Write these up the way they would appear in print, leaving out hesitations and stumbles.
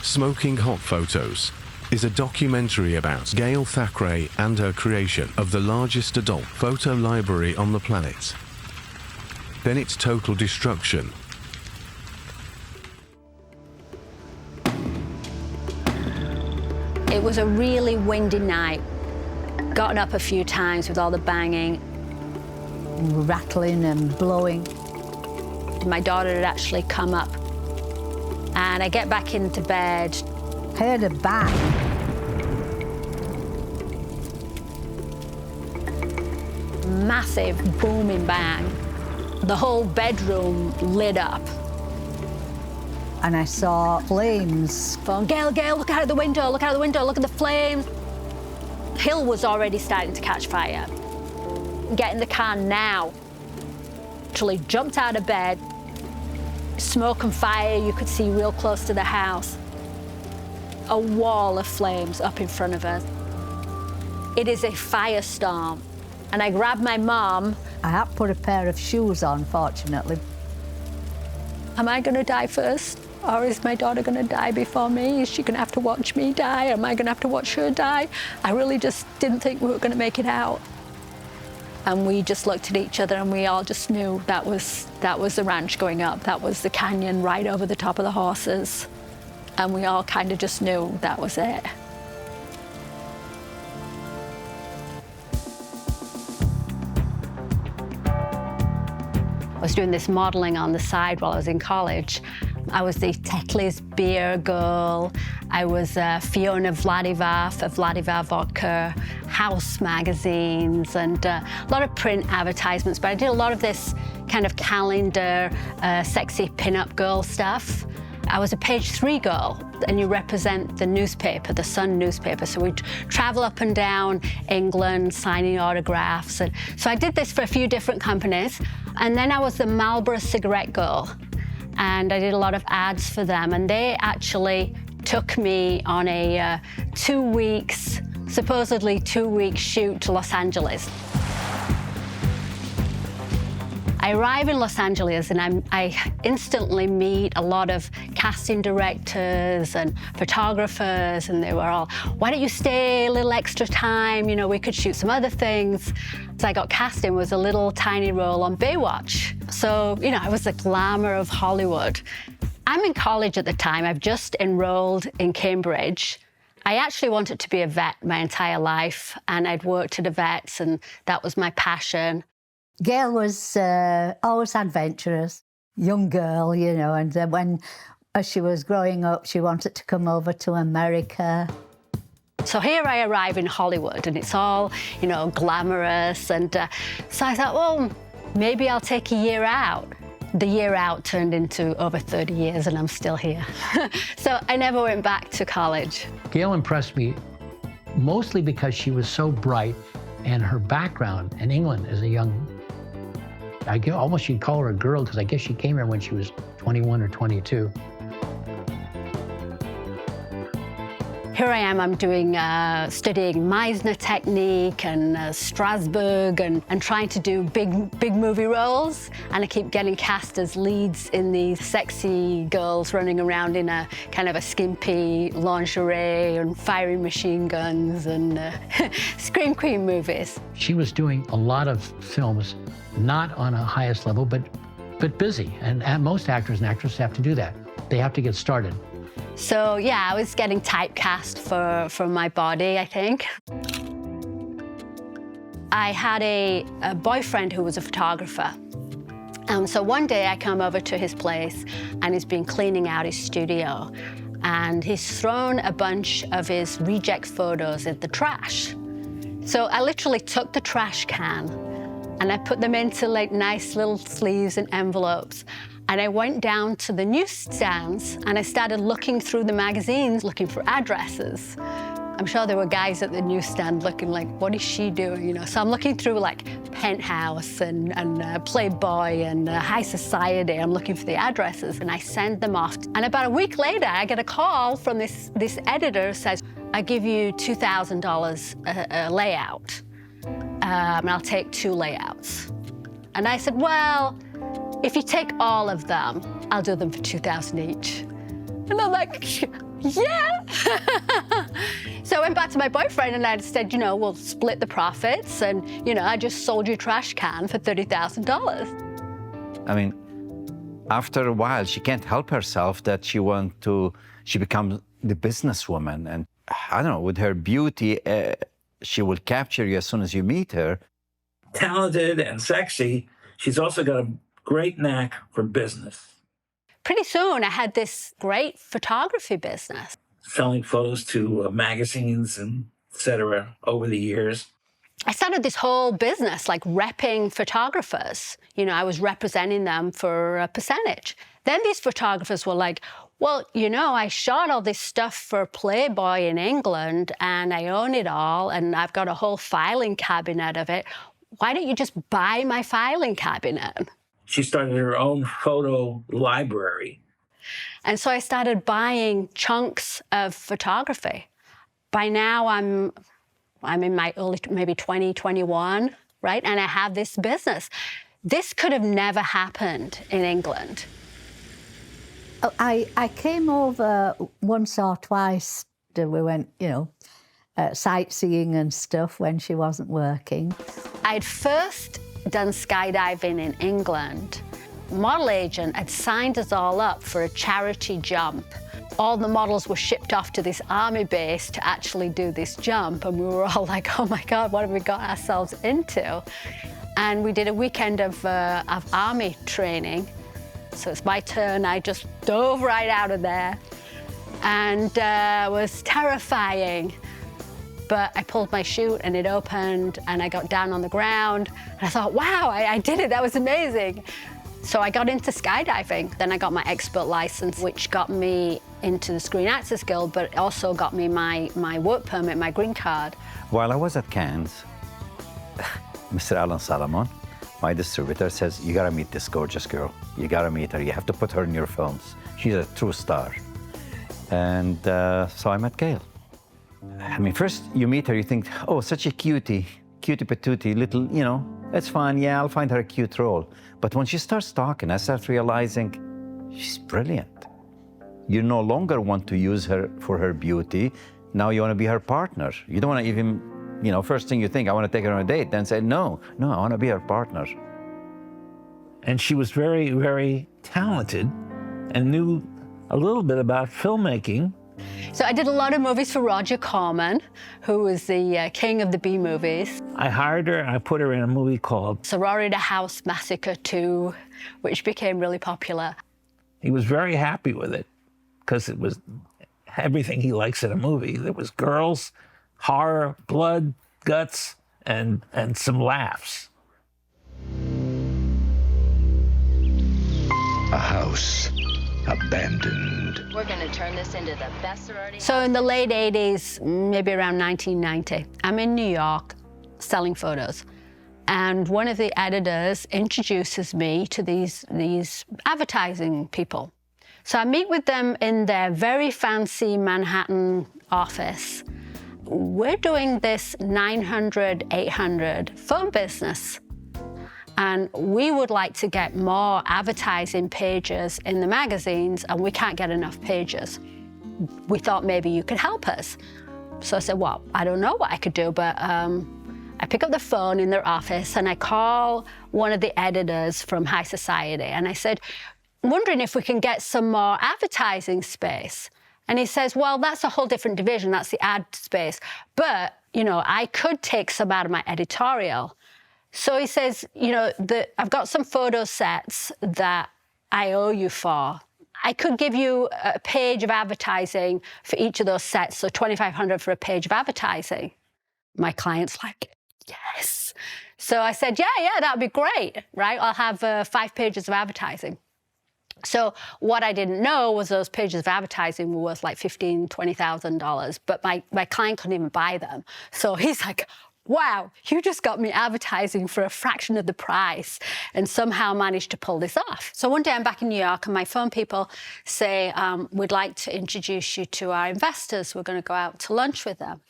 Smoking Hot Photos is a documentary about Gail Thackray and her creation of the largest adult photo library on the planet. Then its total destruction. It was a really windy night. Gotten up a few times with all the banging. Rattling and blowing. My daughter had actually come up, and I get back into bed. Heard a bang. Massive booming bang. The whole bedroom lit up. And I saw flames. Going, Gail, Gail, look out of the window, look out of the window, look at the flames. Hill was already starting to catch fire. Get in the car now. Literally jumped out of bed. Smoke and fire you could see real close to the house. A wall of flames up in front of us. It is a firestorm. And I grabbed my mom. I had to put a pair of shoes on, fortunately. Am I gonna die first? Or is my daughter gonna die before me? Is she gonna have to watch me die? Am I gonna have to watch her die? I really just didn't think we were gonna make it out. And we just looked at each other and we all just knew that was the ranch going up. That was the canyon right over the top of the horses. And we all kind of just knew that was it. I was doing this modeling on the side while I was in college. I was the Tetley's beer girl. I was Fiona Vladivar for Vladivar Vodka, House magazines, and a lot of print advertisements. But I did a lot of this kind of calendar, sexy pin-up girl stuff. I was a page 3 girl, and you represent the newspaper, the Sun newspaper. So we'd travel up and down England, signing autographs. And so I did this for a few different companies. And then I was the Marlboro cigarette girl. And I did a lot of ads for them. And they actually took me on a supposedly 2-week shoot to Los Angeles. I arrive in Los Angeles and I instantly meet a lot of casting directors and photographers, and they were all, why don't you stay a little extra time? You know, we could shoot some other things. So I got cast in was a little tiny role on Baywatch. So, you know, I was the glamour of Hollywood. I'm in college at the time. I've just enrolled in Cambridge. I actually wanted to be a vet my entire life, and I'd worked at a vet's, and that was my passion. Gail was always adventurous, young girl, you know, and as she was growing up, she wanted to come over to America. So here I arrive in Hollywood, and it's all, you know, glamorous, and so I thought, well, maybe I'll take a year out. The year out turned into over 30 years, and I'm still here. So I never went back to college. Gail impressed me mostly because she was so bright, and her background in England as a young, almost you'd call her a girl, because I guess she came here when she was 21 or 22. Here I am, I'm doing, studying Meisner technique and Strasbourg and trying to do big movie roles. And I keep getting cast as leads in these sexy girls running around in a kind of a skimpy lingerie and firing machine guns and Scream Queen movies. She was doing a lot of films, not on a highest level, but busy. And most actors and actresses have to do that. They have to get started. So yeah, I was getting typecast for my body, I think. I had a boyfriend who was a photographer. So one day I come over to his place and he's been cleaning out his studio, and he's thrown a bunch of his reject photos in the trash. So I literally took the trash can and I put them into like nice little sleeves and envelopes. And I went down to the newsstands and I started looking through the magazines, looking for addresses. I'm sure there were guys at the newsstand looking like, what is she doing? You know, so I'm looking through like Penthouse and Playboy and High Society. I'm looking for the addresses and I send them off. And about a week later, I get a call from this editor who says, I give you $2,000 a layout, and I'll take 2 layouts. And I said, well, if you take all of them, I'll do them for $2,000 each. And I'm like, Yeah. So I went back to my boyfriend and I said, you know, we'll split the profits and, you know, I just sold you a trash can for $30,000. I mean, after a while, she can't help herself that she becomes the businesswoman. And I don't know, with her beauty, she will capture you as soon as you meet her. Talented and sexy, she's also got a great knack for business. Pretty soon, I had this great photography business. Selling photos to magazines and et cetera over the years. I started this whole business, like repping photographers. You know, I was representing them for a percentage. Then these photographers were like, well, you know, I shot all this stuff for Playboy in England and I own it all and I've got a whole filing cabinet of it. Why don't you just buy my filing cabinet? She started her own photo library. And so I started buying chunks of photography. By now, I'm in my early, maybe 20, 21, right? And I have this business. This could have never happened in England. I came over once or twice. We went, you know, sightseeing and stuff when she wasn't working. I'd first done skydiving in England. Model agent had signed us all up for a charity jump. All the models were shipped off to this army base to actually do this jump, and we were all like, oh my God, what have we got ourselves into? And we did a weekend of army training. So it's my turn. I just dove right out of there, and it was terrifying. But I pulled my chute and it opened, and I got down on the ground, and I thought, wow, I did it, that was amazing. So I got into skydiving. Then I got my expert license, which got me into the Screen Actors Guild, but it also got me my work permit, my green card. While I was at Cannes, Mr. Alan Salomon, my distributor, says, you gotta meet this gorgeous girl. You gotta meet her. You have to put her in your films. She's a true star. And so I met Gail. I mean, first you meet her, you think, oh, such a cutie patootie, little, you know, it's fine, yeah, I'll find her a cute role. But when she starts talking, I start realizing she's brilliant. You no longer want to use her for her beauty. Now you want to be her partner. You don't want to even, you know, first thing you think, I want to take her on a date, then say, no, I want to be her partner. And she was very, very talented and knew a little bit about filmmaking. So I did a lot of movies for Roger Corman, who was the king of the B-movies. I hired her and I put her in a movie called Sorority House Massacre 2, which became really popular. He was very happy with it because it was everything he likes in a movie. There was girls, horror, blood, guts, and some laughs. A house abandoned. We're going to turn this into the best sorority. So in the late 80s, maybe around 1990, I'm in New York selling photos. And one of the editors introduces me to these advertising people. So I meet with them in their very fancy Manhattan office. We're doing this 900, 800 phone business. And we would like to get more advertising pages in the magazines, and we can't get enough pages. We thought maybe you could help us. So I said, well, I don't know what I could do, but I pick up the phone in their office and I call one of the editors from High Society, and I said, wondering if we can get some more advertising space. And he says, well, that's a whole different division, that's the ad space. But, you know, I could take some out of my editorial. So he says, you know, I've got some photo sets that I owe you for. I could give you a page of advertising for each of those sets, so $2,500 for a page of advertising. My client's like, yes. So I said, yeah, that'd be great, right? I'll have 5 pages of advertising. So what I didn't know was those pages of advertising were worth like $15,000, $20,000, but my client couldn't even buy them. So he's like, wow, you just got me advertising for a fraction of the price and somehow managed to pull this off. So one day I'm back in New York and my phone people say, we'd like to introduce you to our investors. We're going to go out to lunch with them.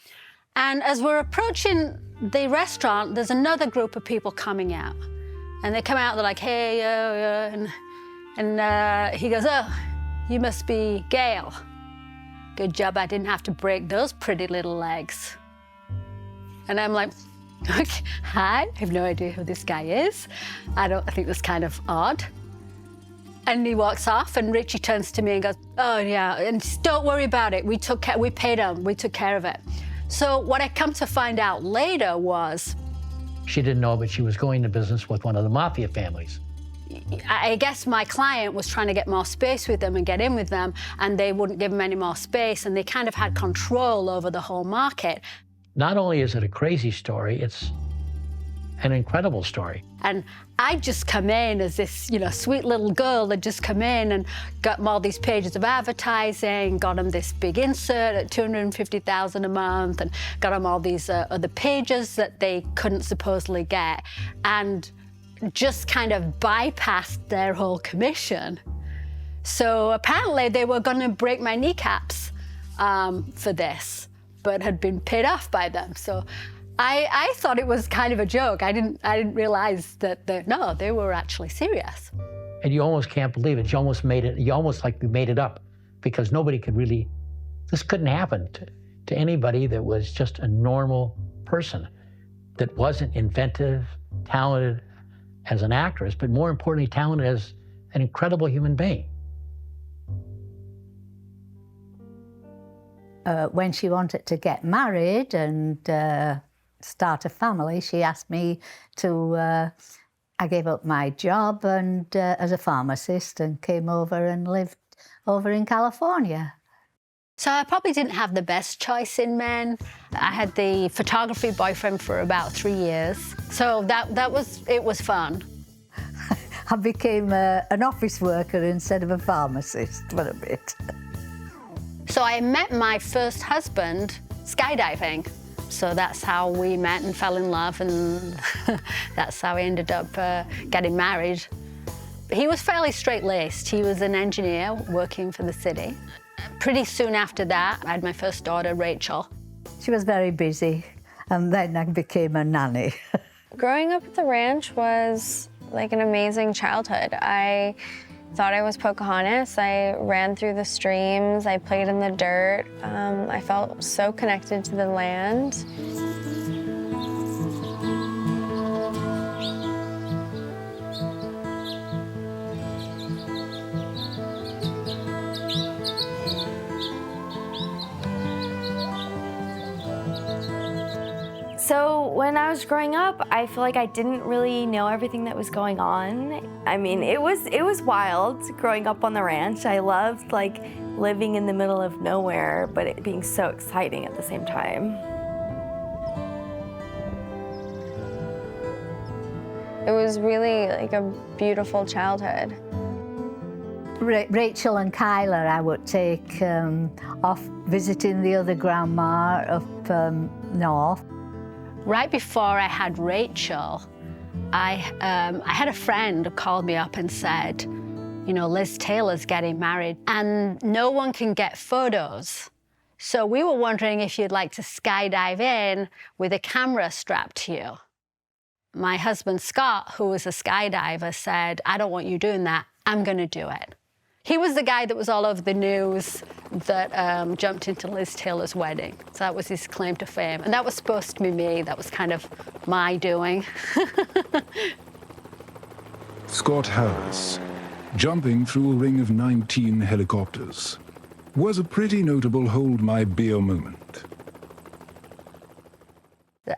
And as we're approaching the restaurant, there's another group of people coming out. And they come out, they're like, hey, and he goes, oh, you must be Gail. Good job I didn't have to break those pretty little legs. And I'm like, okay, hi, I have no idea who this guy is. I think that's kind of odd. And he walks off, and Richie turns to me and goes, oh yeah, and just don't worry about it. We paid him, we took care of it. So what I come to find out later was, she didn't know, but she was going to business with one of the mafia families. I guess my client was trying to get more space with them and get in with them, and they wouldn't give them any more space, and they kind of had control over the whole market. Not only is it a crazy story, it's an incredible story. And I just come in as this, sweet little girl that just come in and got them all these pages of advertising, got them this big insert at $250,000 a month, and got them all these other pages that they couldn't supposedly get, and just kind of bypassed their whole commission. So apparently they were going to break my kneecaps for this, but had been paid off by them. So I thought it was kind of a joke. I didn't realize that they were actually serious. And you almost can't believe it. You almost made it up, because nobody could really, this couldn't happen to anybody that was just a normal person, that wasn't inventive, talented as an actress, but more importantly, talented as an incredible human being. When she wanted to get married and start a family, she asked me to, I gave up my job and as a pharmacist, and came over and lived over in California. So I probably didn't have the best choice in men. I had the photography boyfriend for about 3 years. So it was fun. I became an office worker instead of a pharmacist for a bit. So I met my first husband skydiving. So that's how we met and fell in love, and that's how we ended up getting married. He was fairly straight-laced. He was an engineer working for the city. Pretty soon after that, I had my first daughter, Rachel. She was very busy, and then I became a nanny. Growing up at the ranch was like an amazing childhood. I thought I was Pocahontas. I ran through the streams. I played in the dirt. I felt so connected to the land. So when I was growing up, I feel like I didn't really know everything that was going on. I mean, it was wild growing up on the ranch. I loved living in the middle of nowhere, but it being so exciting at the same time. It was really like a beautiful childhood. Rachel and Kyla, I would take off visiting the other grandma up north. Right before I had Rachel, I had a friend who called me up and said, Liz Taylor's getting married and no one can get photos. So we were wondering if you'd like to skydive in with a camera strapped to you. My husband, Scott, who was a skydiver, said, I don't want you doing that. I'm going to do it. He was the guy that was all over the news that jumped into Liz Taylor's wedding. So that was his claim to fame. And that was supposed to be me. That was kind of my doing. Scott Harris, jumping through a ring of 19 helicopters, was a pretty notable hold my beer moment.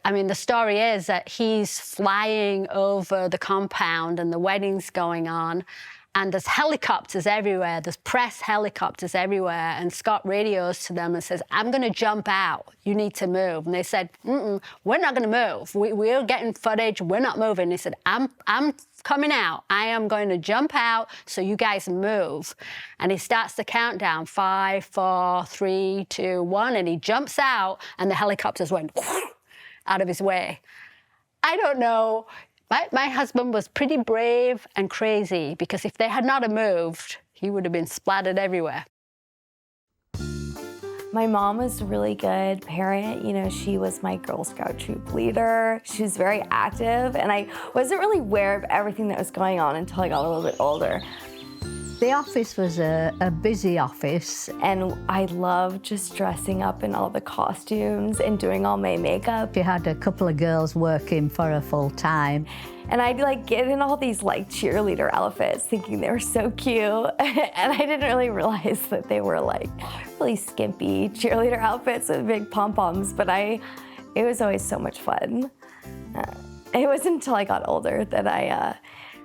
I mean, the story is that he's flying over the compound and the wedding's going on. And there's helicopters everywhere, there's press helicopters everywhere, and Scott radios to them and says, I'm going to jump out, you need to move. And they said, we're not going to move. We're getting footage, we're not moving. They said, I'm coming out. I am going to jump out, so you guys move. And he starts the countdown, 5, 4, 3, 2, 1, and he jumps out, and the helicopters went out of his way. I don't know. My husband was pretty brave and crazy, because if they had not have moved, he would have been splattered everywhere. My mom was a really good parent. She was my Girl Scout troop leader. She was very active, and I wasn't really aware of everything that was going on until I got a little bit older. The office was a busy office. And I loved just dressing up in all the costumes and doing all my makeup. She had a couple of girls working for her full time. And I'd like get in all these like cheerleader outfits thinking they were so cute. And I didn't really realize that they were like really skimpy cheerleader outfits with big pom-poms, but it was always so much fun. It wasn't until I got older that I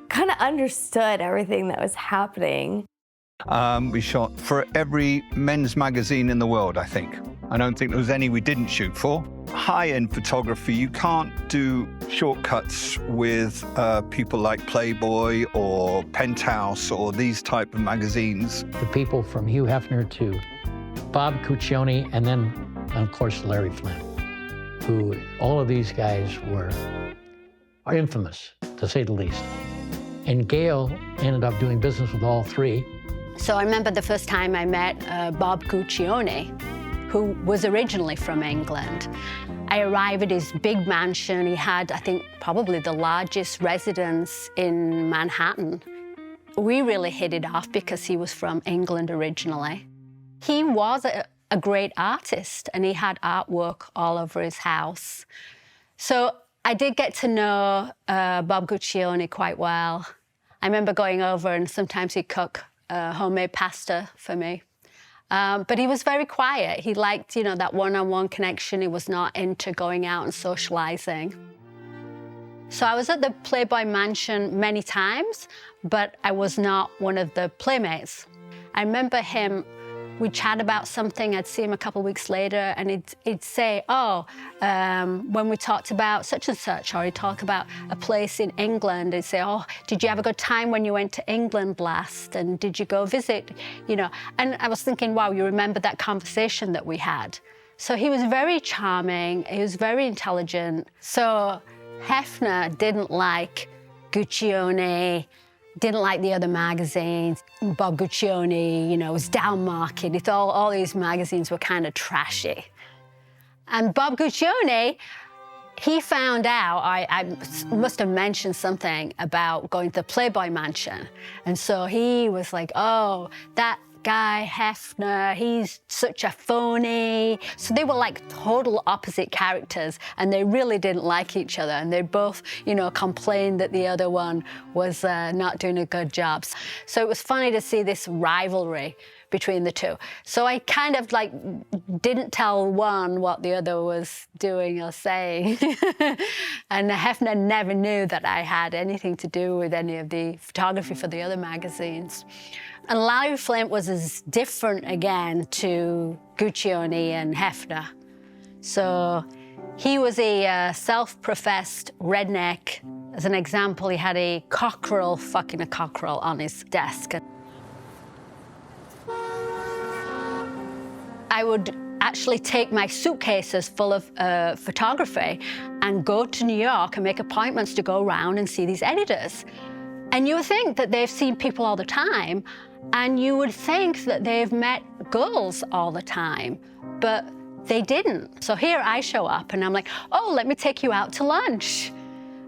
kind of understood everything that was happening. We shot for every men's magazine in the world, I think. I don't think there was any we didn't shoot for. High-end photography, you can't do shortcuts with people like Playboy or Penthouse or these type of magazines. The people from Hugh Hefner to Bob Cuccione, and then, of course, Larry Flynn, who all of these guys are infamous, to say the least. And Gail ended up doing business with all three. So I remember the first time I met Bob Cuccione, who was originally from England. I arrived at his big mansion. He had, I think, probably the largest residence in Manhattan. We really hit it off because he was from England originally. He was a great artist, and he had artwork all over his house. So I did get to know Bob Cuccione quite well. I remember going over, and sometimes he'd cook homemade pasta for me. But he was very quiet. He liked, that one-on-one connection. He was not into going out and socializing. So I was at the Playboy mansion many times, but I was not one of the playmates. I remember we'd chat about something, I'd see him a couple of weeks later, and he'd say, when we talked about such and such, or he'd talk about a place in England, he'd say, did you have a good time when you went to England last? And did you go visit, And I was thinking, wow, you remember that conversation that we had. So he was very charming, he was very intelligent. So Hefner didn't like Cuccione, didn't like the other magazines. Bob Cuccione, was down market. He thought all these magazines were kind of trashy. And Bob Cuccione, he found out, I must have mentioned something about going to the Playboy mansion. And so he was like, oh, that guy Hefner, he's such a phony. So they were like total opposite characters, and they really didn't like each other, and they both, complained that the other one was not doing a good job. So it was funny to see this rivalry between the two. So I kind of didn't tell one what the other was doing or saying. And Hefner never knew that I had anything to do with any of the photography for the other magazines. And Larry Flint was as different again to Cuccione and Hefner. So he was a self-professed redneck. As an example, he had a cockerel fucking a cockerel on his desk. I would actually take my suitcases full of photography and go to New York and make appointments to go around and see these editors. And you would think that they've seen people all the time, and you would think that they've met girls all the time, but they didn't. So here I show up and I'm like, oh, let me take you out to lunch.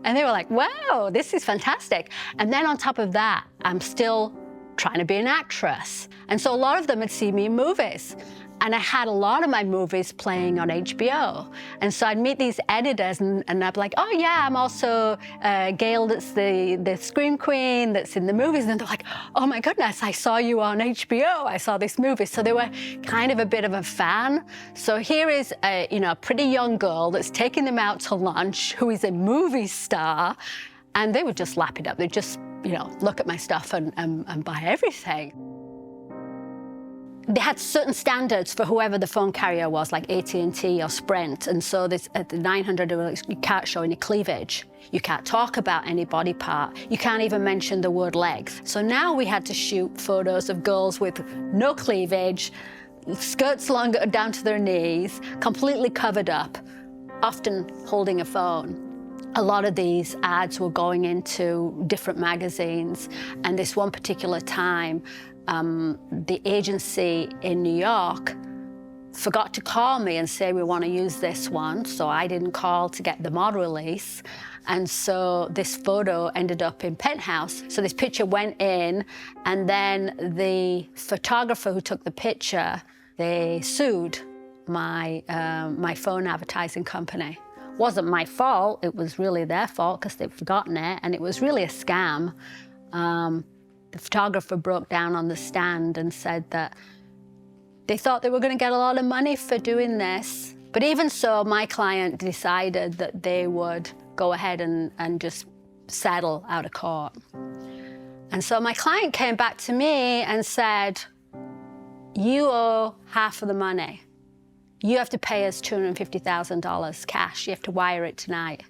And they were like, wow, this is fantastic. And then on top of that, I'm still trying to be an actress. And so a lot of them had seen me in movies. And I had a lot of my movies playing on HBO. And so I'd meet these editors and I'd be like, oh yeah, I'm also Gail, that's the Scream Queen that's in the movies. And they're like, oh my goodness, I saw you on HBO. I saw this movie. So they were kind of a bit of a fan. So here is a pretty young girl that's taking them out to lunch, who is a movie star. And they would just lap it up. They'd just, look at my stuff and buy everything. They had certain standards for whoever the phone carrier was, like AT&T or Sprint. And so at the 900, you can't show any cleavage. You can't talk about any body part. You can't even mention the word legs. So now we had to shoot photos of girls with no cleavage, skirts long down to their knees, completely covered up, often holding a phone. A lot of these ads were going into different magazines. And this one particular time, the agency in New York forgot to call me and say, we want to use this one. So I didn't call to get the mod release. And so this photo ended up in Penthouse. So this picture went in, and then the photographer who took the picture, they sued my phone advertising company. Wasn't my fault, it was really their fault because they'd forgotten it, and it was really a scam. The photographer broke down on the stand and said that they thought they were going to get a lot of money for doing this. But even so, my client decided that they would go ahead and just settle out of court. And so my client came back to me and said, you owe half of the money. You have to pay us $250,000 cash. You have to wire it tonight.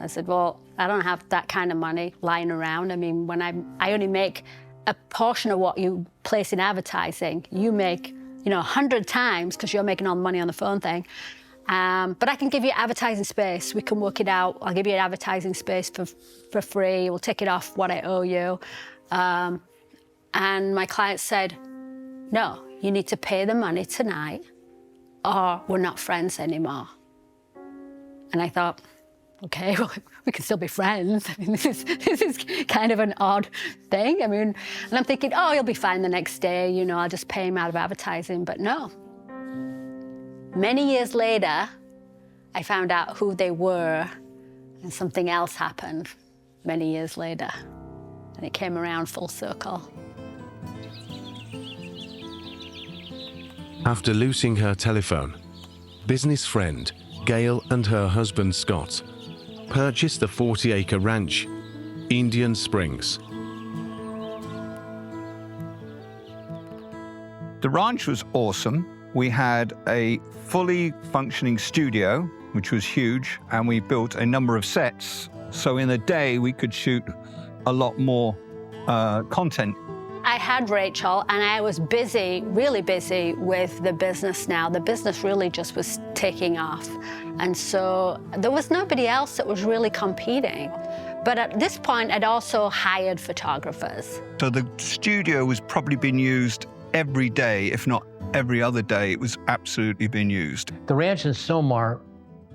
I said, well, I don't have that kind of money lying around. I mean, when I only make a portion of what you place in advertising. You make, 100 times because you're making all the money on the phone thing. But I can give you advertising space. We can work it out. I'll give you advertising space for free. We'll take it off what I owe you. And my client said, no, you need to pay the money tonight or we're not friends anymore. And I thought, okay, well, we can still be friends. I mean, this is kind of an odd thing. I mean, and I'm thinking, oh, he'll be fine the next day, I'll just pay him out of advertising, but no. Many years later, I found out who they were, and something else happened many years later, and it came around full circle. After losing her telephone, business friend Gail and her husband Scott purchased the 40-acre ranch, Indian Springs. The ranch was awesome. We had a fully functioning studio, which was huge, and we built a number of sets. So in a day, we could shoot a lot more content. I had Rachel, and I was busy, really busy with the business now. The business really just was taking off. And so there was nobody else that was really competing. But at this point, I'd also hired photographers. So the studio was probably being used every day, if not every other day. It was absolutely being used. The ranch in Somar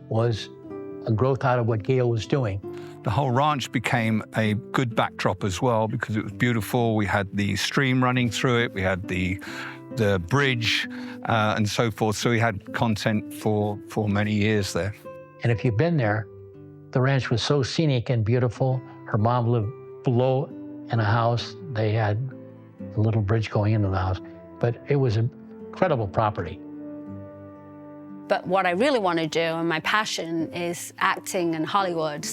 was a growth out of what Gail was doing. The whole ranch became a good backdrop as well because it was beautiful. We had the stream running through it. We had the bridge and so forth. So we had content for many years there. And if you've been there, the ranch was so scenic and beautiful. Her mom lived below in a house. They had a little bridge going into the house. But it was an incredible property. But what I really want to do, and my passion, is acting in Hollywood.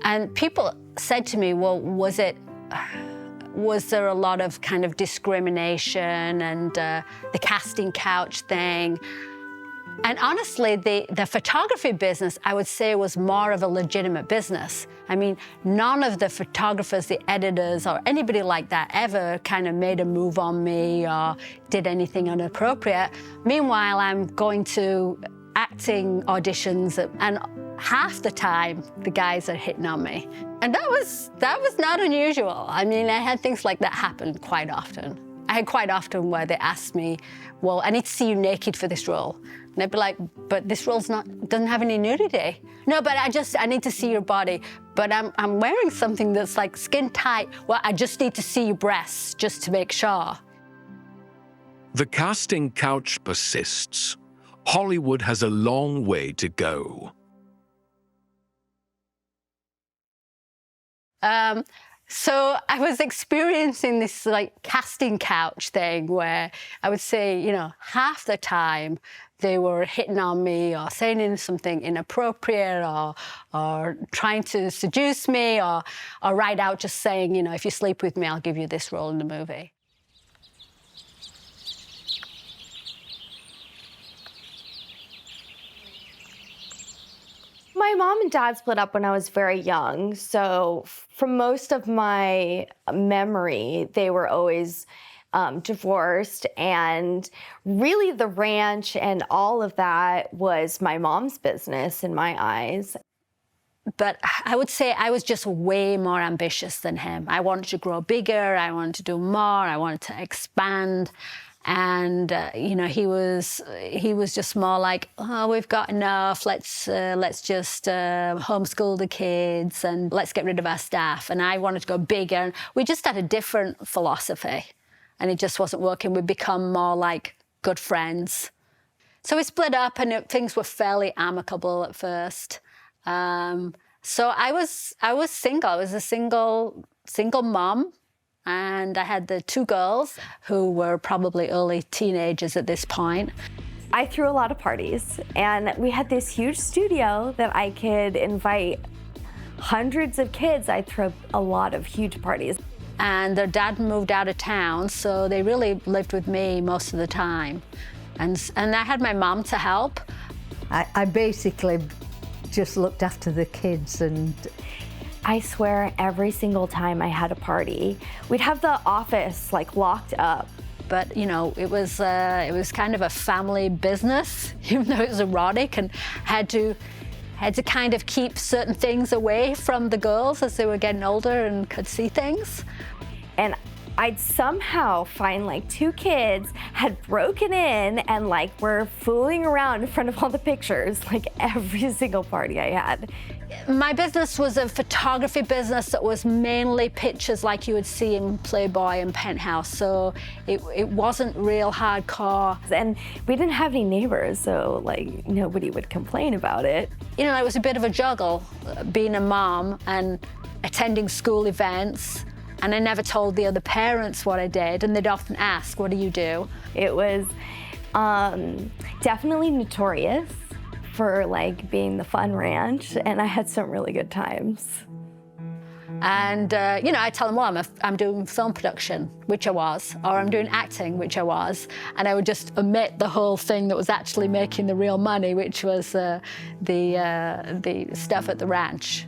And people said to me, well, was there a lot of kind of discrimination and the casting couch thing? And honestly, the photography business, I would say, was more of a legitimate business. I mean, none of the photographers, the editors, or anybody like that ever kind of made a move on me or did anything inappropriate. Meanwhile, I'm going to acting auditions, and half the time, the guys are hitting on me. And that was not unusual. I mean, I had things like that happen quite often. I had quite often where they asked me, well, I need to see you naked for this role. And I'd be like, but this role doesn't have any nudity. No, but I need to see your body. But I'm wearing something that's like skin tight. Well, I just need to see your breasts just to make sure. The casting couch persists. Hollywood has a long way to go. So I was experiencing this like casting couch thing where I would say, half the time they were hitting on me or saying something inappropriate or trying to seduce me or right out just saying, if you sleep with me, I'll give you this role in the movie. My mom and dad split up when I was very young, so for most of my memory, they were always divorced, and really the ranch and all of that was my mom's business in my eyes. But I would say I was just way more ambitious than him. I wanted to grow bigger, I wanted to do more, I wanted to expand. And you know, he was just more like, oh, we've got enough. Let's just homeschool the kids and let's get rid of our staff. And I wanted to go bigger. And we just had a different philosophy, and it just wasn't working. We'd become more like good friends. So we split up, and things were fairly amicable at first. So I was single. I was a single mom. And I had the 2 girls who were probably early teenagers at this point. I threw a lot of parties, and we had this huge studio that I could invite hundreds of kids. I threw a lot of huge parties. And their dad moved out of town, so they really lived with me most of the time. And I had my mom to help. I basically just looked after the kids, and I swear every single time I had a party, we'd have the office like locked up. But you know, it was kind of a family business, even though it was erotic, and had to kind of keep certain things away from the girls as they were getting older and could see things. And I'd somehow find like 2 kids had broken in and like were fooling around in front of all the pictures, like every single party I had. My business was a photography business that was mainly pictures like you would see in Playboy and Penthouse, so it wasn't real hardcore. And we didn't have any neighbors, so like nobody would complain about it. You know, it was a bit of a juggle, being a mom and attending school events. And I never told the other parents what I did, and they'd often ask, what do you do? It was definitely notorious for like being the fun ranch, and I had some really good times. And you know, I tell them, well, I'm doing film production, which I was, or I'm doing acting, which I was, and I would just omit the whole thing that was actually making the real money, which was the stuff at the ranch.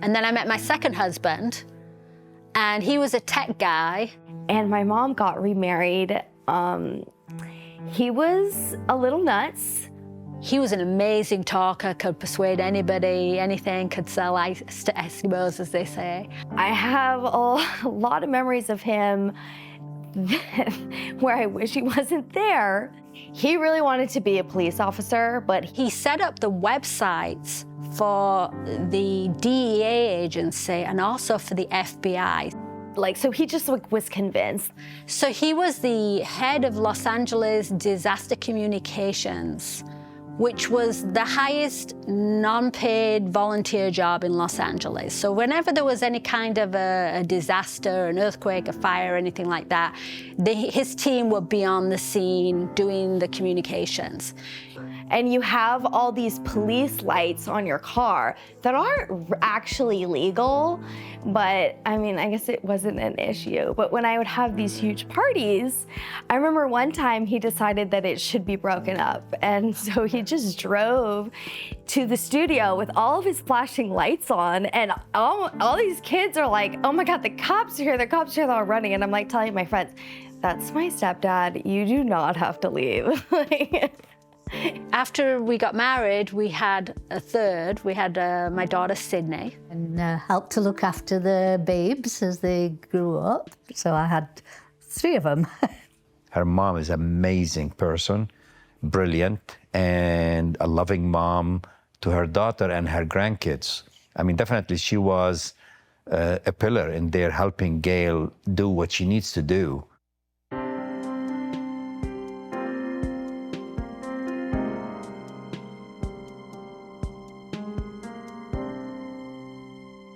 And then I met my second husband, and he was a tech guy. And my mom got remarried. He was a little nuts. He was an amazing talker, could persuade anybody, anything, could sell ice to Eskimos, as they say. I have a lot of memories of him where I wish he wasn't there. He really wanted to be a police officer, but he set up the websites for the DEA agency and also for the FBI. Like, so he just like was convinced. So he was the head of Los Angeles Disaster Communications, which was the highest non-paid volunteer job in Los Angeles. So whenever there was any kind of a disaster, an earthquake, a fire, anything like that, his team would be on the scene doing the communications. And you have all these police lights on your car that aren't actually legal, but I mean, I guess it wasn't an issue. But when I would have these huge parties, I remember one time he decided that it should be broken up. And so he just drove to the studio with all of his flashing lights on, and all these kids are like, oh my God, the cops are here, the cops are here, they're all running. And I'm like telling my friends, that's my stepdad, you do not have to leave. After we got married, we had a third. We had my daughter, Sydney. And helped to look after the babes as they grew up. So I had 3 of them. Her mom is an amazing person, brilliant, and a loving mom to her daughter and her grandkids. I mean, definitely she was a pillar in there helping Gail do what she needs to do.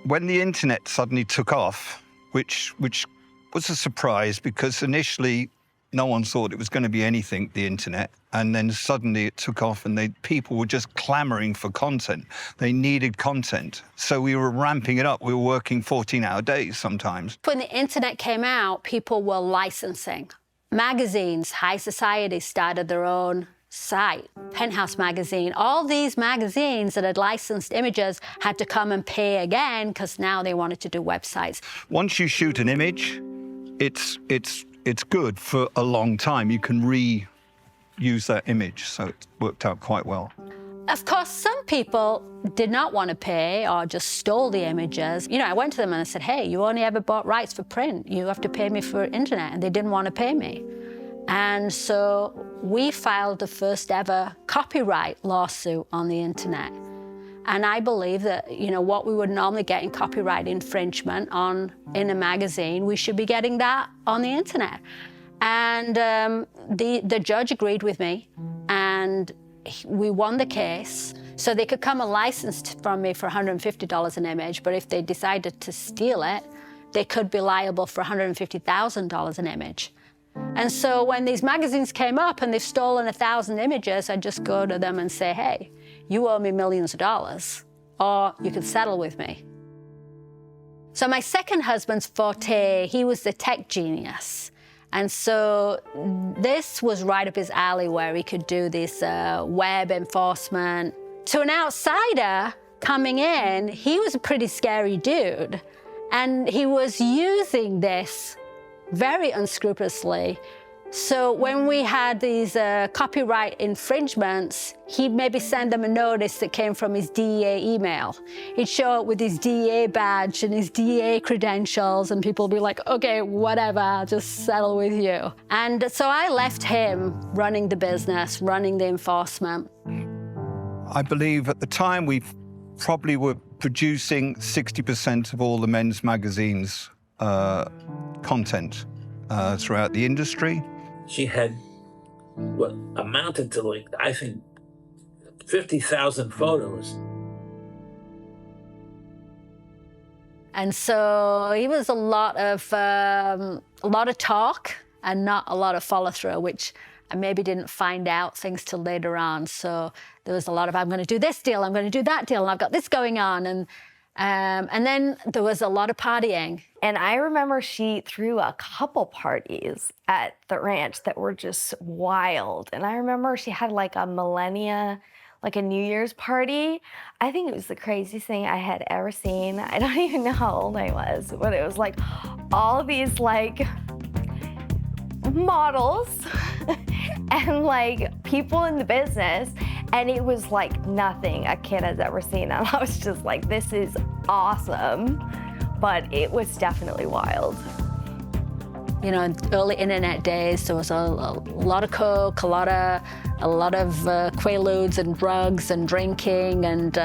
When the internet suddenly took off, which was a surprise because initially no one thought it was going to be anything, the internet, and then suddenly it took off and people were just clamoring for content. They needed content. So we were ramping it up. We were working 14-hour days sometimes. When the internet came out, people were licensing. Magazines, High Society started their own site, Penthouse magazine. All these magazines that had licensed images had to come and pay again because now they wanted to do websites. Once you shoot an image, it's good for a long time. You can reuse that image, so it worked out quite well. Of course, some people did not want to pay or just stole the images. You know, I went to them and I said, hey, you only ever bought rights for print. You have to pay me for internet. And they didn't want to pay me. And so we filed the first ever copyright lawsuit on the internet. And I believe that, you know, what we would normally get in copyright infringement in a magazine, we should be getting that on the internet. And the judge agreed with me, and we won the case. So they could come and license from me for $150 an image, but if they decided to steal it, they could be liable for $150,000 an image. And so when these magazines came up and they've stolen 1,000 images, I'd just go to them and say, hey, you owe me millions of dollars, or you can settle with me. So my second husband's forte, he was the tech genius. And so this was right up his alley where he could do this web enforcement. To an outsider coming in, he was a pretty scary dude. And he was using this very unscrupulously. So when we had these copyright infringements, he'd maybe send them a notice that came from his DEA email. He'd show up with his DEA badge and his DEA credentials, and people would be like, okay, whatever, I'll just settle with you. And so I left him running the business, running the enforcement. I believe at the time we probably were producing 60% of all the men's magazines content throughout the industry. She had what amounted to, like, I think, 50,000 photos. And so it was a lot of talk and not a lot of follow through, which I maybe didn't find out things till later on. So there was a lot of, I'm going to do this deal, I'm going to do that deal, and I've got this going on. And then there was a lot of partying. And I remember she threw a couple parties at the ranch that were just wild. And I remember she had like a millennia, like a New Year's party. I think it was the craziest thing I had ever seen. I don't even know how old I was, but it was like all these like models and like people in the business. And it was like nothing a kid has ever seen. And I was just like, this is awesome. But it was definitely wild. You know, in early internet days, there was a lot of coke, a lot of quaaludes and drugs and drinking. And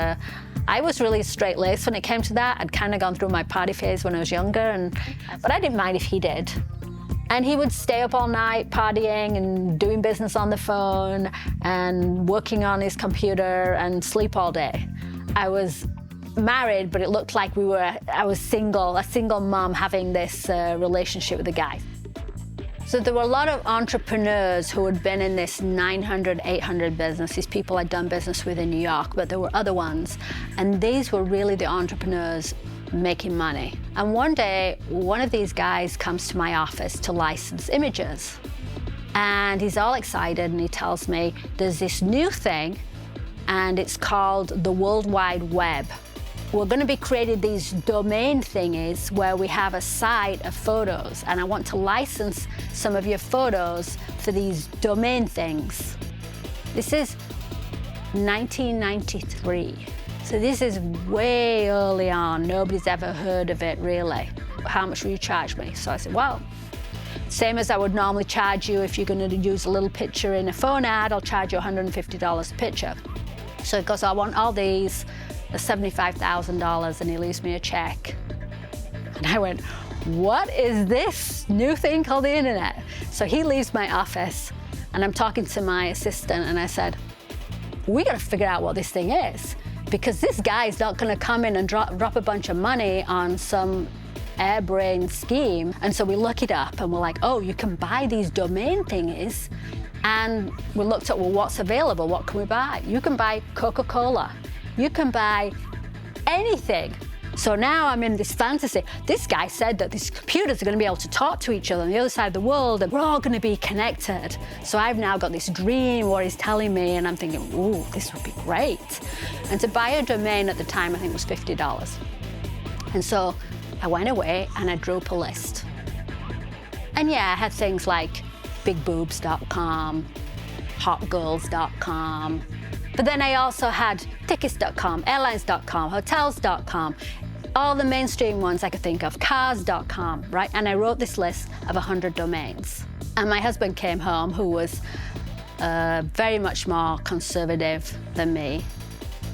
I was really straight-laced when it came to that. I'd kind of gone through my party phase when I was younger, but I didn't mind if he did. And he would stay up all night partying and doing business on the phone and working on his computer and sleep all day. I was married, but it looked like I was single, a single mom having this relationship with a guy. So there were a lot of entrepreneurs who had been in this 900, 800 business, these people I'd done business with in New York, but there were other ones. And these were really the entrepreneurs making money. And one day, one of these guys comes to my office to license images. And he's all excited and he tells me, there's this new thing and it's called the World Wide Web. We're going to be creating these domain thingies where we have a site of photos, and I want to license some of your photos for these domain things. This is 1993. So this is way early on. Nobody's ever heard of it, really. How much will you charge me? So I said, well, same as I would normally charge you if you're going to use a little picture in a phone ad, I'll charge you $150 a picture. So he goes, I want all these. $75,000, and he leaves me a check. And I went, what is this new thing called the internet? So he leaves my office, and I'm talking to my assistant, and I said, we got to figure out what this thing is, because this guy's not going to come in and drop a bunch of money on some airbrained scheme. And so we look it up, and we're like, oh, you can buy these domain thingies. And we looked at, well, what's available? What can we buy? You can buy Coca-Cola. You can buy anything. So now I'm in this fantasy. This guy said that these computers are going to be able to talk to each other on the other side of the world, and we're all going to be connected. So I've now got this dream where he's telling me, and I'm thinking, ooh, this would be great. And to buy a domain at the time, I think was $50. And so I went away and I drew up a list. And yeah, I had things like bigboobs.com, hotgirls.com, But then I also had tickets.com, airlines.com, hotels.com, all the mainstream ones I could think of, cars.com, right? And I wrote this list of 100 domains. And my husband came home, who was very much more conservative than me.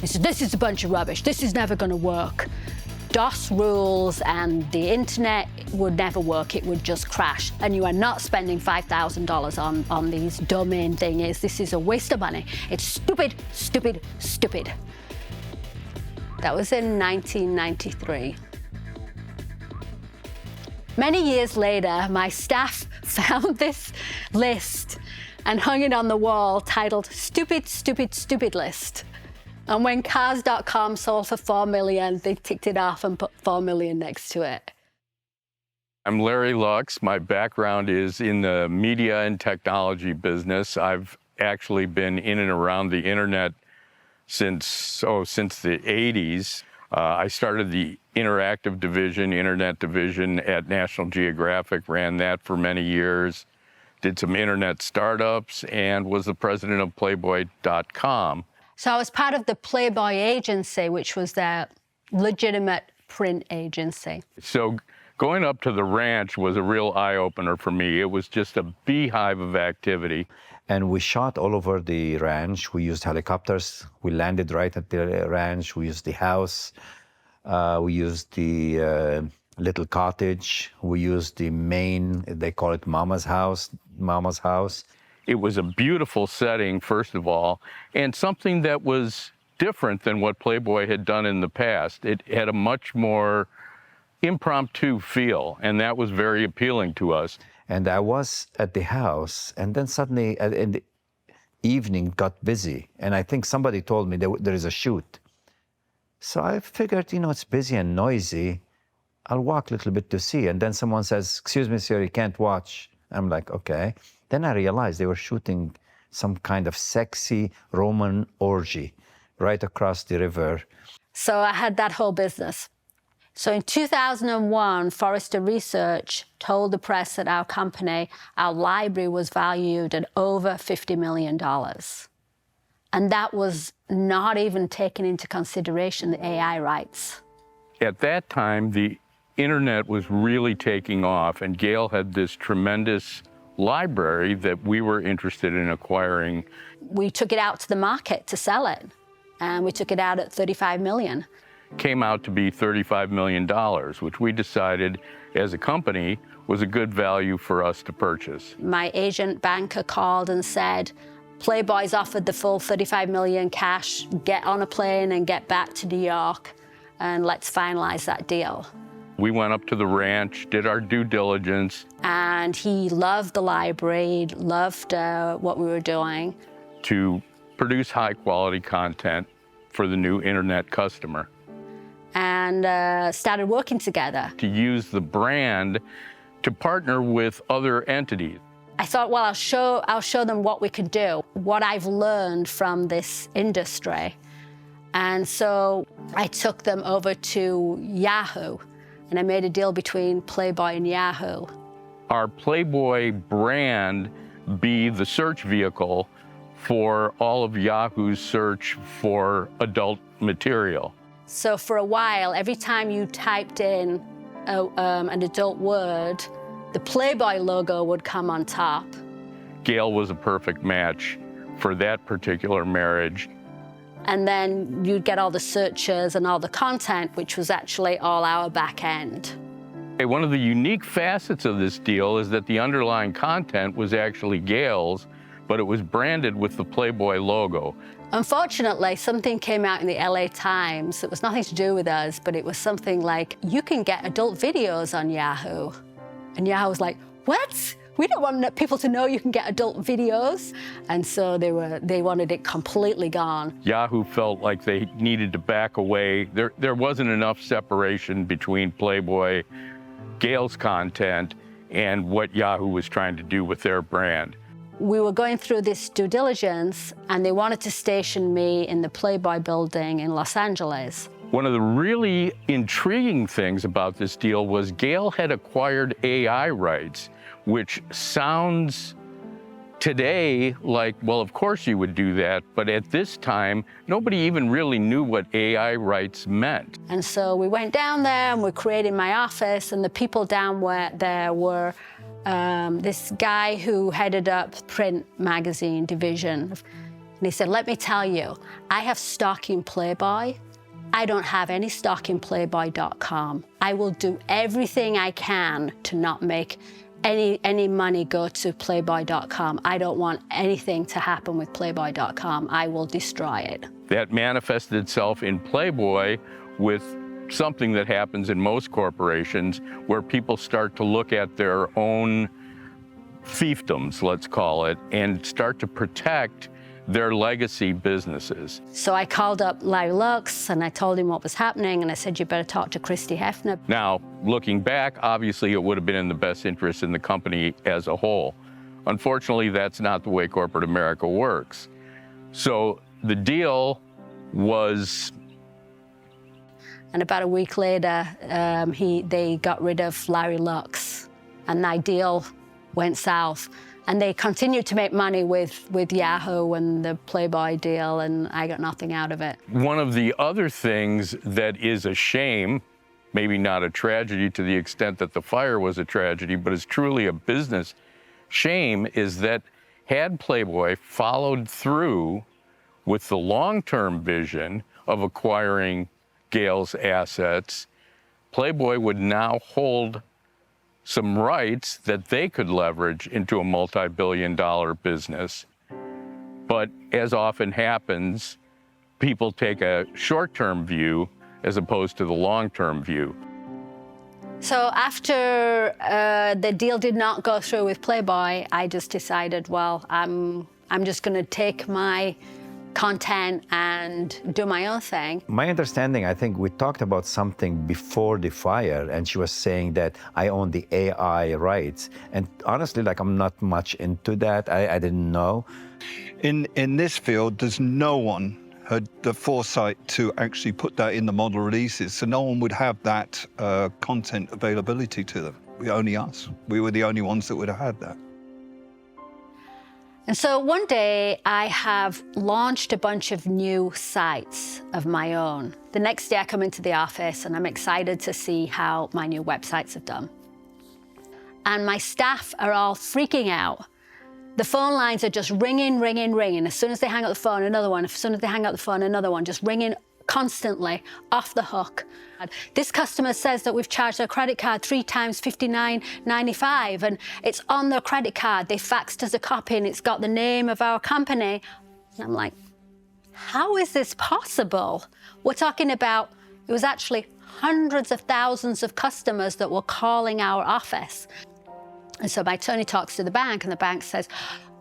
He said, this is a bunch of rubbish. This is never going to work. DOS rules and the internet would never work. It would just crash. And you are not spending $5,000 on these domain thingies. This is a waste of money. It's stupid, stupid, stupid. That was in 1993. Many years later, my staff found this list and hung it on the wall titled Stupid, Stupid, Stupid List. And when cars.com sold for $4 million, they ticked it off and put $4 million next to it. I'm Larry Lux. My background is in the media and technology business. I've actually been in and around the internet since the 80s. I started the interactive division, internet division at National Geographic, ran that for many years, did some internet startups, and was the president of Playboy.com. So I was part of the Playboy agency, which was their legitimate print agency. So going up to the ranch was a real eye-opener for me. It was just a beehive of activity. And we shot all over the ranch. We used helicopters. We landed right at the ranch. We used the house. We used the little cottage. We used the main, they call it Mama's house. It was a beautiful setting, first of all, and something that was different than what Playboy had done in the past. It had a much more impromptu feel, and that was very appealing to us. And I was at the house, and then suddenly in the evening got busy, and I think somebody told me there is a shoot. So I figured, it's busy and noisy. I'll walk a little bit to see. And then someone says, excuse me, sir, you can't watch. I'm like, okay. Then I realized they were shooting some kind of sexy Roman orgy right across the river. So I had that whole business. So in 2001, Forrester Research told the press that our company, our library, was valued at over $50 million. And that was not even taking into consideration the AI rights. At that time, the internet was really taking off, and Gail had this tremendous library that we were interested in acquiring. We took it out to the market to sell it, and we took it out at $35 million. Came out to be $35 million, which we decided as a company was a good value for us to purchase. My agent banker called and said, Playboy's offered the full $35 million cash, get on a plane and get back to New York, and let's finalize that deal. We went up to the ranch, did our due diligence. And he loved the library, loved what we were doing. To produce high quality content for the new internet customer. And started working together. To use the brand to partner with other entities. I thought, well, I'll show them what we could do, what I've learned from this industry. And so I took them over to Yahoo, and I made a deal between Playboy and Yahoo. Our Playboy brand be the search vehicle for all of Yahoo's search for adult material. So for a while, every time you typed in an adult word, the Playboy logo would come on top. Gail was a perfect match for that particular marriage. And then you'd get all the searches and all the content, which was actually all our back end. One of the unique facets of this deal is that the underlying content was actually Gail's, but it was branded with the Playboy logo. Unfortunately, something came out in the LA Times. It was nothing to do with us, but it was something like, you can get adult videos on Yahoo. And Yahoo was like, what? We don't want people to know you can get adult videos. And so they wanted it completely gone. Yahoo felt like they needed to back away. There wasn't enough separation between Playboy, Gail's content, and what Yahoo was trying to do with their brand. We were going through this due diligence, and they wanted to station me in the Playboy building in Los Angeles. One of the really intriguing things about this deal was Gail had acquired AI rights, which sounds today, like, well, of course you would do that, but at this time, nobody even really knew what AI rights meant. And so we went down there and we created my office, and the people down there were this guy who headed up print magazine division. And he said, let me tell you, I have stock in Playboy. I don't have any stock in Playboy.com. I will do everything I can to not make any money go to Playboy.com. I don't want anything to happen with Playboy.com. I will destroy it. That manifested itself in Playboy with something that happens in most corporations, where people start to look at their own fiefdoms, let's call it, and start to protect their legacy businesses. So I called up Larry Lux and I told him what was happening, and I said, you better talk to Christy Hefner. Now, looking back, obviously it would have been in the best interest in the company as a whole. Unfortunately, that's not the way corporate America works. So the deal was... And about a week later, they got rid of Larry Lux, and that deal went south. And they continued to make money with Yahoo and the Playboy deal, and I got nothing out of it. One of the other things that is a shame, maybe not a tragedy to the extent that the fire was a tragedy, but is truly a business shame, is that had Playboy followed through with the long-term vision of acquiring Gail's assets, Playboy would now hold some rights that they could leverage into a multi-billion-dollar business. But as often happens, people take a short-term view as opposed to the long-term view. So after the deal did not go through with Playboy, I just decided, well, I'm just going to take my content and do my own thing. My understanding, I think we talked about something before the fire, and she was saying that I own the AI rights. And honestly, like, I'm not much into that. I didn't know. In this field, there's no one had the foresight to actually put that in the model releases, so no one would have that content availability to them. Only us. We were the only ones that would have had that. And so one day I have launched a bunch of new sites of my own. The next day I come into the office and I'm excited to see how my new websites have done. And my staff are all freaking out. The phone lines are just ringing, ringing, ringing. As soon as they hang up the phone, another one. As soon as they hang up the phone, another one, just ringing constantly, off the hook. This customer says that we've charged their credit card 3 times $59.95, and it's on their credit card. They faxed us a copy and it's got the name of our company. And I'm like, how is this possible? We're talking about, it was actually hundreds of thousands of customers that were calling our office. And so my attorney talks to the bank, and the bank says,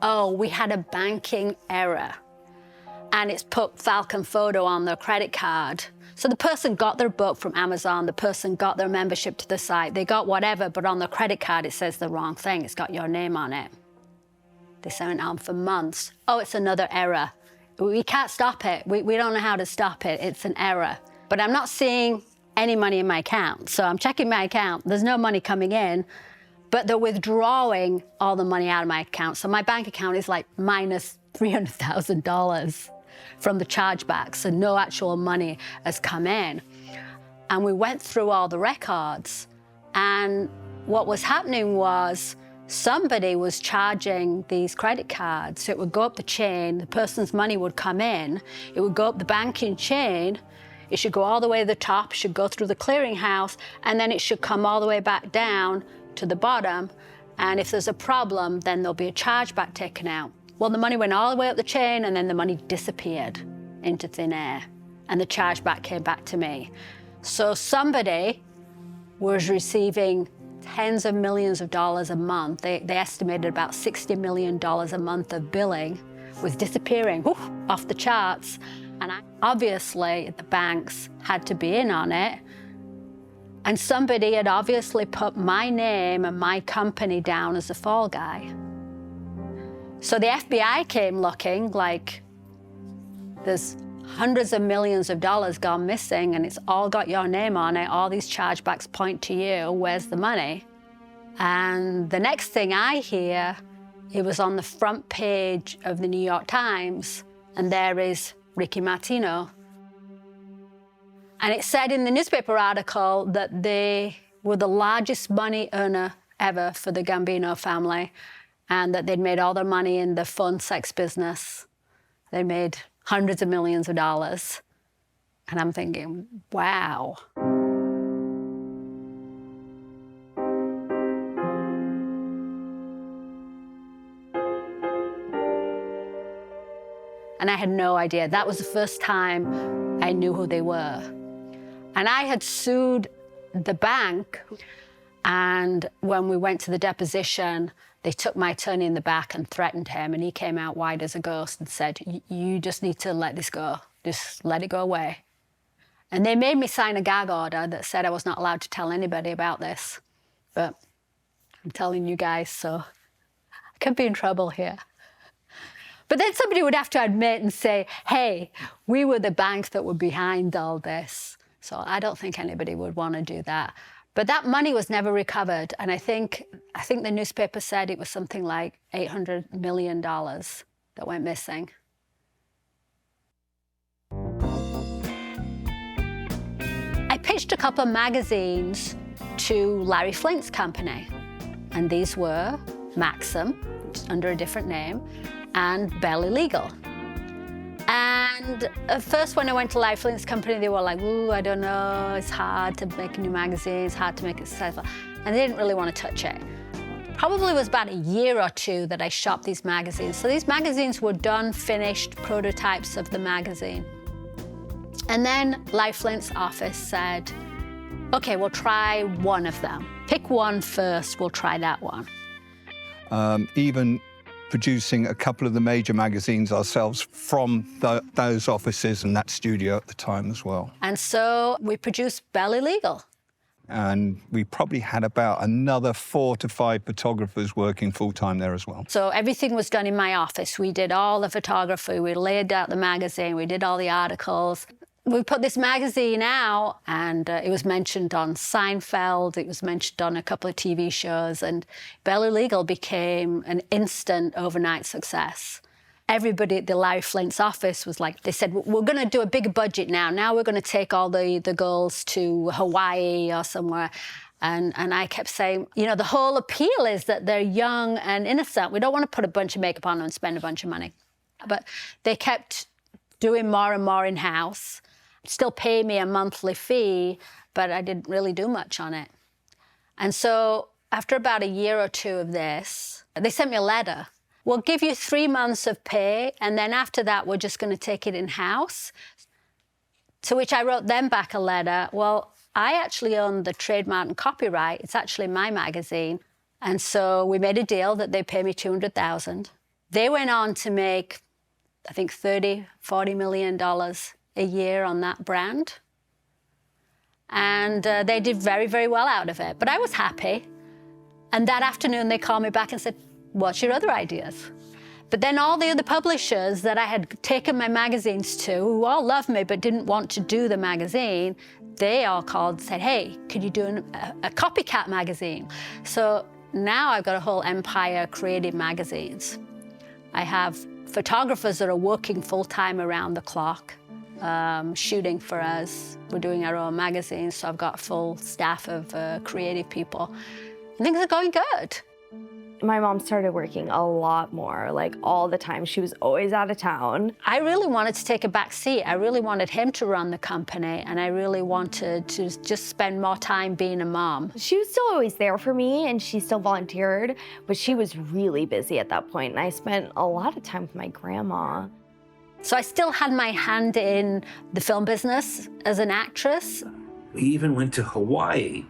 oh, we had a banking error, and it's put Falcon Photo on their credit card. So the person got their book from Amazon, the person got their membership to the site, they got whatever, but on their credit card it says the wrong thing, it's got your name on it. This went on for months. Oh, it's another error. We can't stop it. We don't know how to stop it. It's an error. But I'm not seeing any money in my account. So I'm checking my account. There's no money coming in, but they're withdrawing all the money out of my account. So my bank account is like minus $300,000 from the chargebacks, so no actual money has come in. And we went through all the records, and what was happening was somebody was charging these credit cards. So it would go up the chain, the person's money would come in, it would go up the banking chain, it should go all the way to the top, should go through the clearinghouse, and then it should come all the way back down to the bottom. And if there's a problem, then there'll be a chargeback taken out. Well, the money went all the way up the chain, and then the money disappeared into thin air, and the chargeback came back to me. So somebody was receiving tens of millions of dollars a month. They estimated about $60 million a month of billing was disappearing off the charts. And obviously, the banks had to be in on it. And somebody had obviously put my name and my company down as a fall guy. So the FBI came looking, like, there's hundreds of millions of dollars gone missing, and it's all got your name on it. All these chargebacks point to you. Where's the money? And the next thing I hear It was on the front page of the New York Times, and there is Ricky Martino. And it said in the newspaper article that they were the largest money earner ever for the Gambino family, and that they'd made all their money in the fun sex business. They made hundreds of millions of dollars. And I'm thinking, wow. And I had no idea. That was the first time I knew who they were. And I had sued the bank, and when we went to the deposition, they took my attorney in the back and threatened him, and he came out white as a ghost and said, you just need to let this go. Just let it go away. And they made me sign a gag order that said I was not allowed to tell anybody about this. But I'm telling you guys, so I could be in trouble here. But then somebody would have to admit and say, hey, we were the bank that were behind all this. So I don't think anybody would want to do that. But that money was never recovered. And I think the newspaper said it was something like $800 million that went missing. I pitched a couple of magazines to Larry Flint's company. And these were Maxim, under a different name, and Barely Legal. And at first, when I went to Larry Flint's company, they were like, ooh, I don't know, it's hard to make a new magazine, it's hard to make it successful. And they didn't really want to touch it. Probably was about a year or two that I shopped these magazines. So these magazines were done, finished prototypes of the magazine. And then Larry Flint's office said, okay, we'll try one of them. Pick one first, we'll try that one. Even producing a couple of the major magazines ourselves from those offices and that studio at the time as well. And so we produced Barely Legal. And we probably had about another 4 to 5 photographers working full-time there as well. So everything was done in my office. We did all the photography, we laid out the magazine, we did all the articles. We put this magazine out, and it was mentioned on Seinfeld, it was mentioned on a couple of TV shows, and Barely Legal became an instant overnight success. Everybody at the Larry Flint's office was like, they said, we're going to do a bigger budget now. Now we're going to take all the girls to Hawaii or somewhere. And I kept saying, you know, the whole appeal is that they're young and innocent. We don't want to put a bunch of makeup on them and spend a bunch of money. But they kept doing more and more in-house. Still pay me a monthly fee, but I didn't really do much on it. And so after about a year or two of this, they sent me a letter. We'll give you 3 months of pay, and then after that, we're just going to take it in-house. To which I wrote them back a letter. Well, I actually own the trademark and copyright. It's actually my magazine. And so we made a deal that they pay me $200,000. They went on to make, I think, $30, $40 million a year on that brand. And they did very, very well out of it. But I was happy. And that afternoon, they called me back and said, what's your other ideas? But then all the other publishers that I had taken my magazines to, who all loved me but didn't want to do the magazine, they all called and said, hey, could you do a copycat magazine? So now I've got a whole empire creating magazines. I have photographers that are working full-time around the clock, shooting for us. We're doing our own magazines, so I've got a full staff of creative people. And things are going good. My mom started working a lot more, like all the time. She was always out of town. I really wanted to take a back seat. I really wanted him to run the company, and I really wanted to just spend more time being a mom. She was still always there for me, and she still volunteered, but she was really busy at that point, and I spent a lot of time with my grandma. So I still had my hand in the film business as an actress. We even went to Hawaii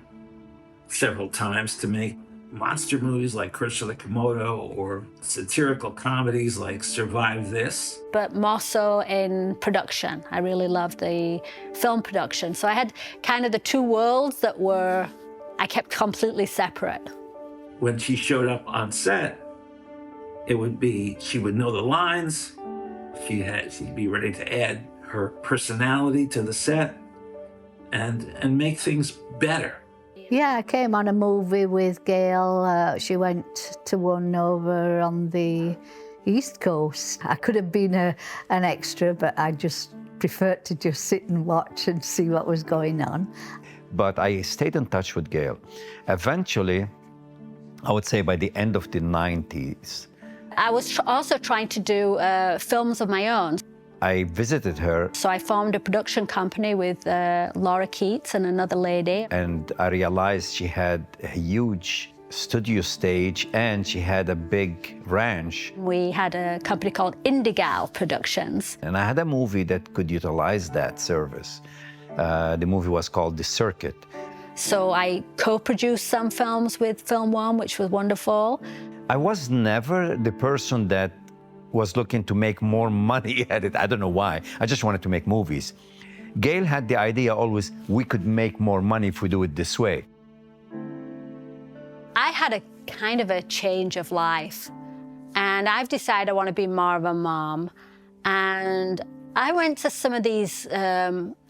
several times to make monster movies like Curse of the Komodo or satirical comedies like Survive This. But more so in production. I really loved the film production. So I had kind of the two worlds that I kept completely separate. When she showed up on set, it would be, she would know the lines, she'd be ready to add her personality to the set and make things better. Yeah, I came on a movie with Gail. She went to one over on the East Coast. I could have been an extra, but I just preferred to just sit and watch and see what was going on. But I stayed in touch with Gail. Eventually, I would say by the end of the 90s, I was also trying to do films of my own. I visited her. So I formed a production company with Laura Keats and another lady. And I realized she had a huge studio stage and she had a big ranch. We had a company called Indigal Productions. And I had a movie that could utilize that service. The movie was called The Circuit. So I co-produced some films with Film One, which was wonderful. I was never the person that was looking to make more money at it. I don't know why. I just wanted to make movies. Gail had the idea always, we could make more money if we do it this way. I had a kind of a change of life, and I've decided I want to be more of a mom. And I went to some of these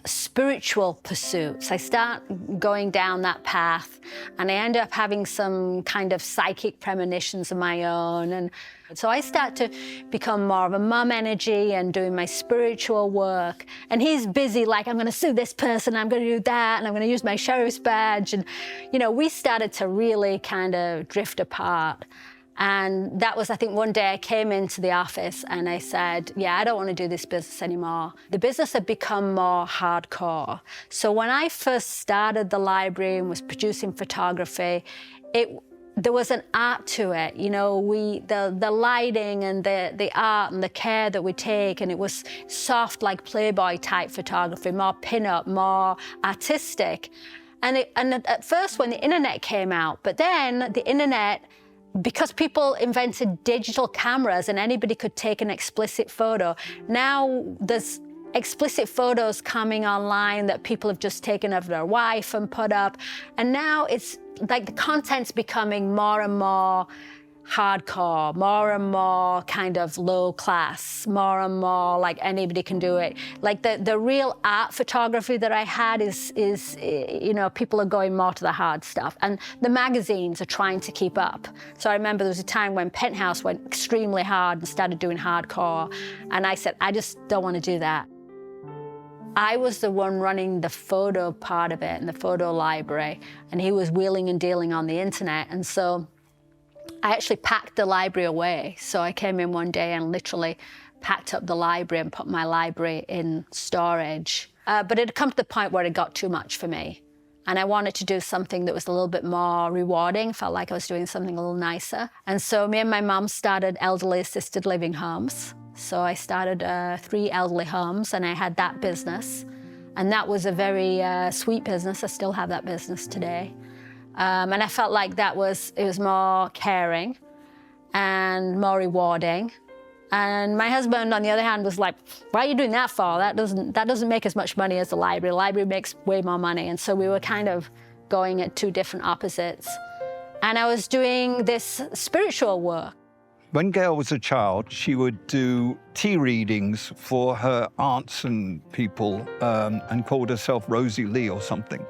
spiritual pursuits. I start going down that path, and I end up having some kind of psychic premonitions of my own. And so I start to become more of a mum energy and doing my spiritual work. And he's busy, like, I'm going to sue this person, I'm going to do that, and I'm going to use my sheriff's badge. And, you know, we started to really kind of drift apart. And that was, I think, one day I came into the office and I said, yeah, I don't want to do this business anymore. The business had become more hardcore. So when I first started the library and was producing photography, there was an art to it. You know, the lighting and the art and the care that we take, and it was soft, like Playboy type photography, more pin-up, more artistic. And at first when the internet came out, but then the internet, because people invented digital cameras and anybody could take an explicit photo, now there's explicit photos coming online that people have just taken of their wife and put up. And now it's like the content's becoming more and more hardcore, more and more kind of low class, more and more like anybody can do it. Like the real art photography that I had is, you know, people are going more to the hard stuff. And the magazines are trying to keep up. So I remember there was a time when Penthouse went extremely hard and started doing hardcore. And I said, I just don't want to do that. I was the one running the photo part of it and the photo library, and he was wheeling and dealing on the internet. And so I actually packed the library away. So I came in one day and literally packed up the library and put my library in storage. But it had come to the point where it got too much for me. And I wanted to do something that was a little bit more rewarding, felt like I was doing something a little nicer. And so me and my mom started elderly assisted living homes. So I started 3 elderly homes, and I had that business. And that was a very sweet business. I still have that business today. And I felt like it was more caring and more rewarding. And my husband, on the other hand, was like, why are you doing that for? That doesn't make as much money as the library. The library makes way more money. And so we were kind of going at 2 different opposites. And I was doing this spiritual work. When Gail was a child, she would do tea readings for her aunts and people and called herself Rosie Lee or something.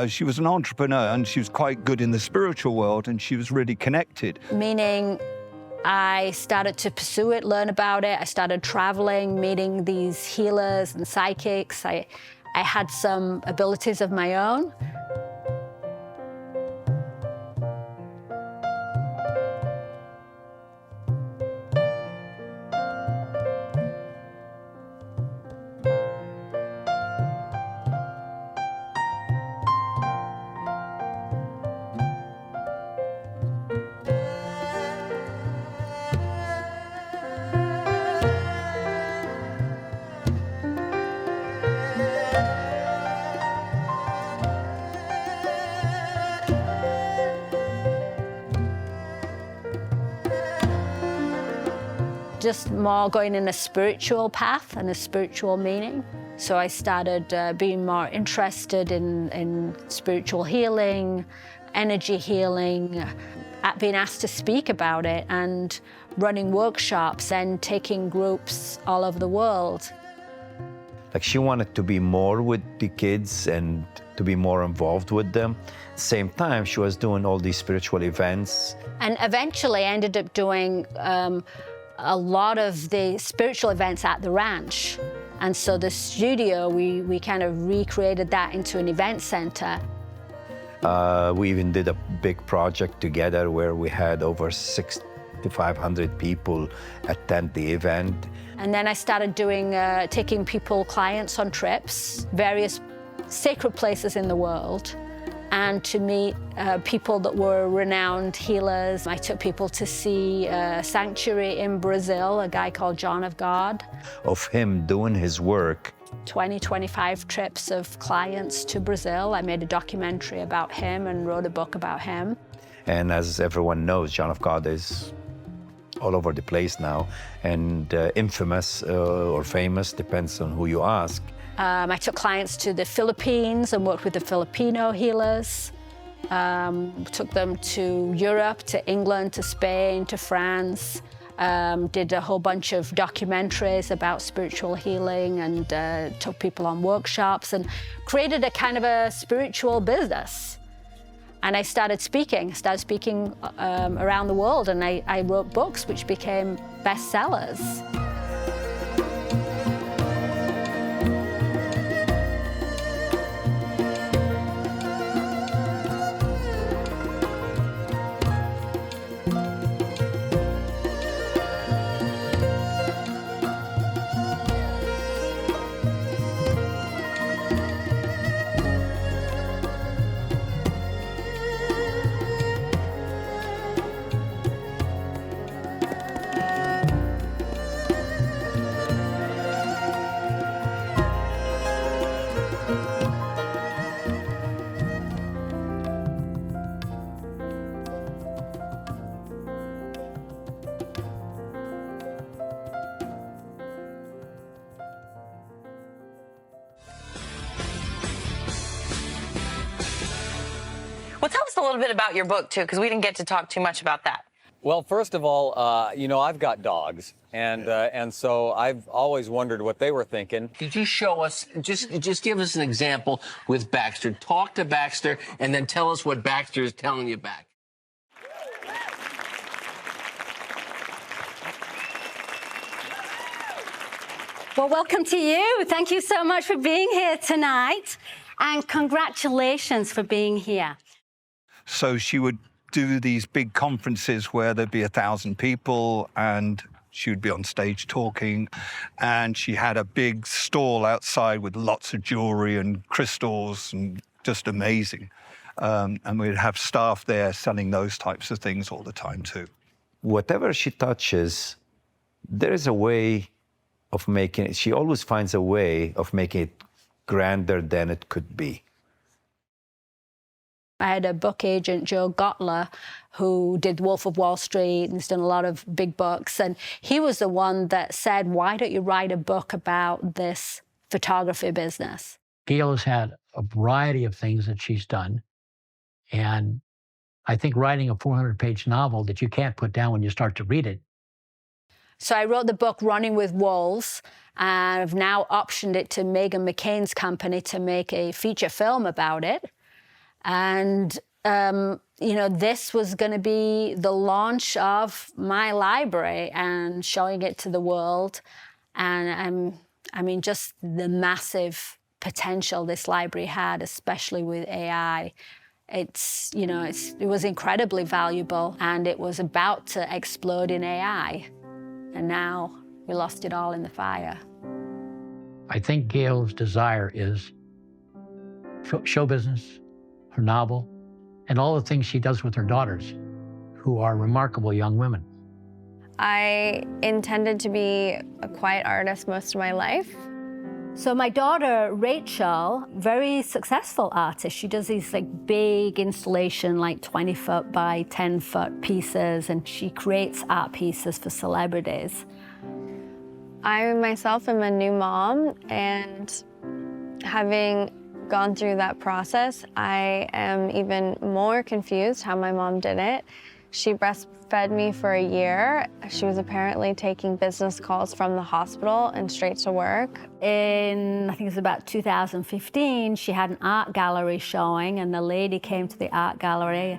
She was an entrepreneur, and she was quite good in the spiritual world, and she was really connected. Meaning I started to pursue it, learn about it. I started traveling, meeting these healers and psychics. I had some abilities of my own. Just more going in a spiritual path and a spiritual meaning. So I started being more interested in spiritual healing, energy healing, being asked to speak about it, and running workshops and taking groups all over the world. Like she wanted to be more with the kids and to be more involved with them. At the same time, she was doing all these spiritual events. And eventually I ended up doing a lot of the spiritual events at the ranch. And so the studio, we kind of recreated that into an event center. We even did a big project together where we had over 6,500 people attend the event. And then I started doing, taking clients on trips, various sacred places in the world, and to meet people that were renowned healers. I took people to see a sanctuary in Brazil, a guy called John of God. Of him doing his work. 25 trips of clients to Brazil. I made a documentary about him and wrote a book about him. And as everyone knows, John of God is all over the place now, and infamous or famous, depends on who you ask. I took clients to the Philippines and worked with the Filipino healers. Took them to Europe, to England, to Spain, to France. Did a whole bunch of documentaries about spiritual healing and took people on workshops and created a kind of a spiritual business. And I started speaking around the world, and I wrote books which became bestsellers. Well, tell us a little bit about your book, too, because we didn't get to talk too much about that. Well, first of all, you know, I've got dogs, and so I've always wondered what they were thinking. Could you show us, just give us an example with Baxter. Talk to Baxter, and then tell us what Baxter is telling you back. Well, welcome to you. Thank you so much for being here tonight, and congratulations for being here. So she would do these big conferences where there'd be 1,000 people, and she would be on stage talking. And she had a big stall outside with lots of jewelry and crystals, and just amazing. And we'd have staff there selling those types of things all the time too. Whatever she touches, there is a way of making it. She always finds a way of making it grander than it could be. I had a book agent, Joe Gottler, who did Wolf of Wall Street and has done a lot of big books. And he was the one that said, why don't you write a book about this photography business? Gail has had a variety of things that she's done. And I think writing a 400-page novel that you can't put down when you start to read it. So I wrote the book Running with Wolves, and I've now optioned it to Megan McCain's company to make a feature film about it. And, you know, this was going to be the launch of my library and showing it to the world. And I mean, just the massive potential this library had, especially with AI. It's, you know, it was incredibly valuable, and it was about to explode in AI. And now we lost it all in the fire. I think Gail's desire is show business, her novel, and all the things she does with her daughters, who are remarkable young women. I intended to be a quiet artist most of my life. So my daughter, Rachel, very successful artist. She does these like big installation, like 20-foot by 10-foot pieces, and she creates art pieces for celebrities. I myself am a new mom, and having gone through that process, I am even more confused how my mom did it. She breastfed me for a year. She was apparently taking business calls from the hospital and straight to work. In, I think it was about 2015, she had an art gallery showing, and the lady came to the art gallery.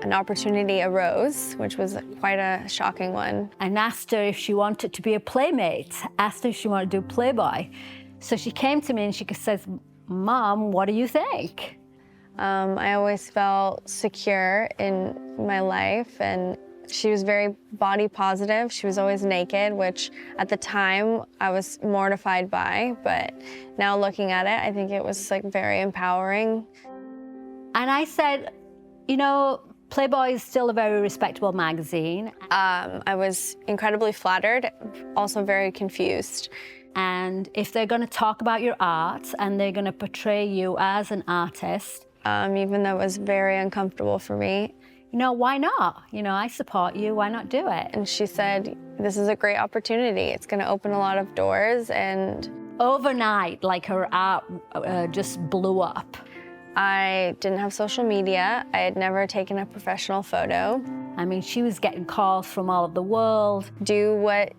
An opportunity arose, which was quite a shocking one. And asked her if she wanted to be a playmate, asked her if she wanted to do Playboy. So she came to me and she says, "Mom, what do you think?" I always felt secure in my life, and she was very body positive. She was always naked, which at the time I was mortified by, but now looking at it, I think it was like very empowering. And I said, you know, Playboy is still a very respectable magazine. I was incredibly flattered, also very confused. And if they're going to talk about your art and they're going to portray you as an artist, even though it was very uncomfortable for me, you know, why not? You know, I support you, why not do it? And she said, this is a great opportunity. It's going to open a lot of doors. And overnight, like, her art just blew up. I didn't have social media. I had never taken a professional photo. I mean, she was getting calls from all over the world. Do what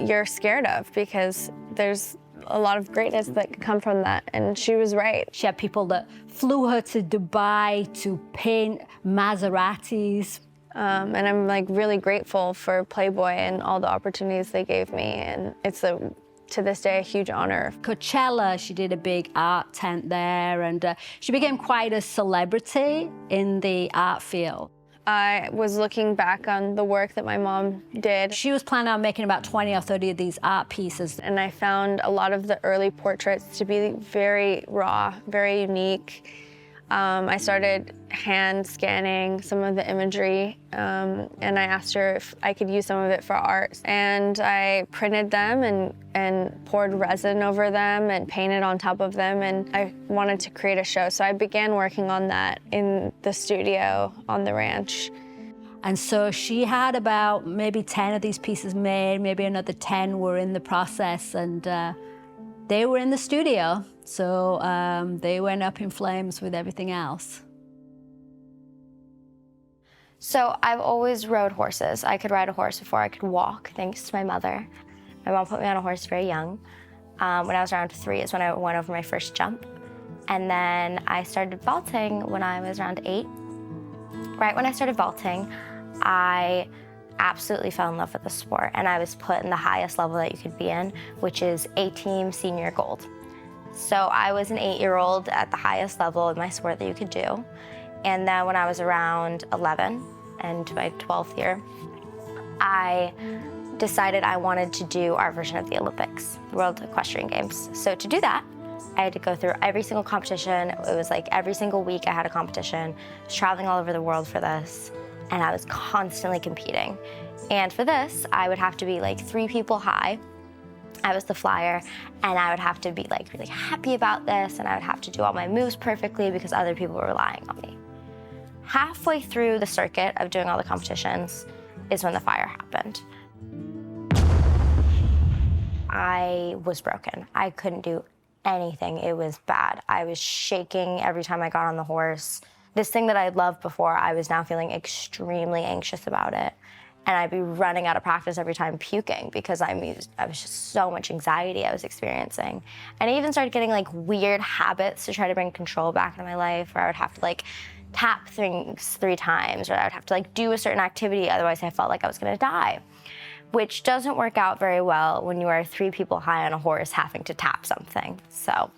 you're scared of, because there's a lot of greatness that could come from that, and she was right. She had people that flew her to Dubai to paint Maseratis. And I'm like really grateful for Playboy and all the opportunities they gave me, and it's to this day a huge honor. Coachella, she did a big art tent there, and she became quite a celebrity in the art field. I was looking back on the work that my mom did. She was planning on making about 20 or 30 of these art pieces. And I found a lot of the early portraits to be very raw, very unique. I started hand scanning some of the imagery, and I asked her if I could use some of it for art. And I printed them and poured resin over them and painted on top of them, and I wanted to create a show. So I began working on that in the studio on the ranch. And so she had about maybe 10 of these pieces made, maybe another 10 were in the process, and they were in the studio. So they went up in flames with everything else. So I've always rode horses. I could ride a horse before I could walk, thanks to my mother. My mom put me on a horse very young. When I was around 3 is when I went over my first jump. And then I started vaulting when I was around 8. Right when I started vaulting, I absolutely fell in love with the sport, and I was put in the highest level that you could be in, which is A-team senior gold. So I was an 8-year-old at the highest level of my sport that you could do. And then when I was around 11 and my 12th year, I decided I wanted to do our version of the Olympics, the World Equestrian Games. So to do that, I had to go through every single competition. It was like every single week I had a competition. I was traveling all over the world for this, and I was constantly competing. And for this, I would have to be like 3 people high. I was the flyer, and I would have to be like really happy about this, and I would have to do all my moves perfectly because other people were relying on me. Halfway through the circuit of doing all the competitions is when the fire happened. I was broken. I couldn't do anything. It was bad. I was shaking every time I got on the horse. This thing that I loved before, I was now feeling extremely anxious about it. And I'd be running out of practice every time puking because I was just so much anxiety I was experiencing. And I even started getting like weird habits to try to bring control back into my life, where I would have to like tap things 3 times, or I would have to like do a certain activity, otherwise I felt like I was gonna die, which doesn't work out very well when you are 3 people high on a horse having to tap something. So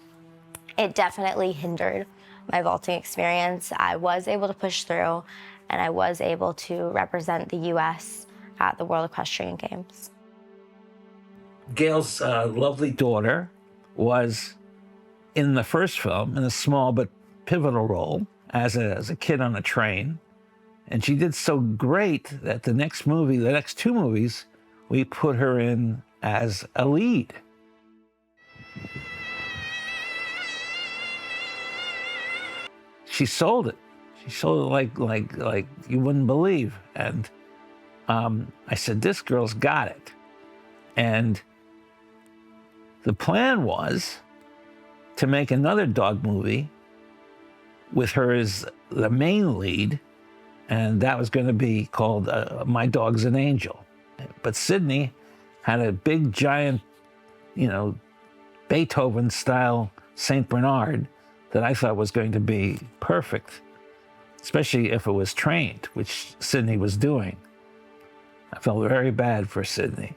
it definitely hindered my vaulting experience. I was able to push through, and I was able to represent the U.S. at the World Equestrian Games. Gail's lovely daughter was in the first film in a small but pivotal role as a kid on a train. And she did so great that the next 2 movies, we put her in as a lead. She sold it. She sold it like you wouldn't believe. And I said, this girl's got it. And the plan was to make another dog movie with her as the main lead, And that was going to be called My Dog's an Angel. But Sydney had a big, giant, you know, Beethoven-style St. Bernard that I thought was going to be perfect, especially if it was trained, which Sydney was doing. I felt very bad for Sydney.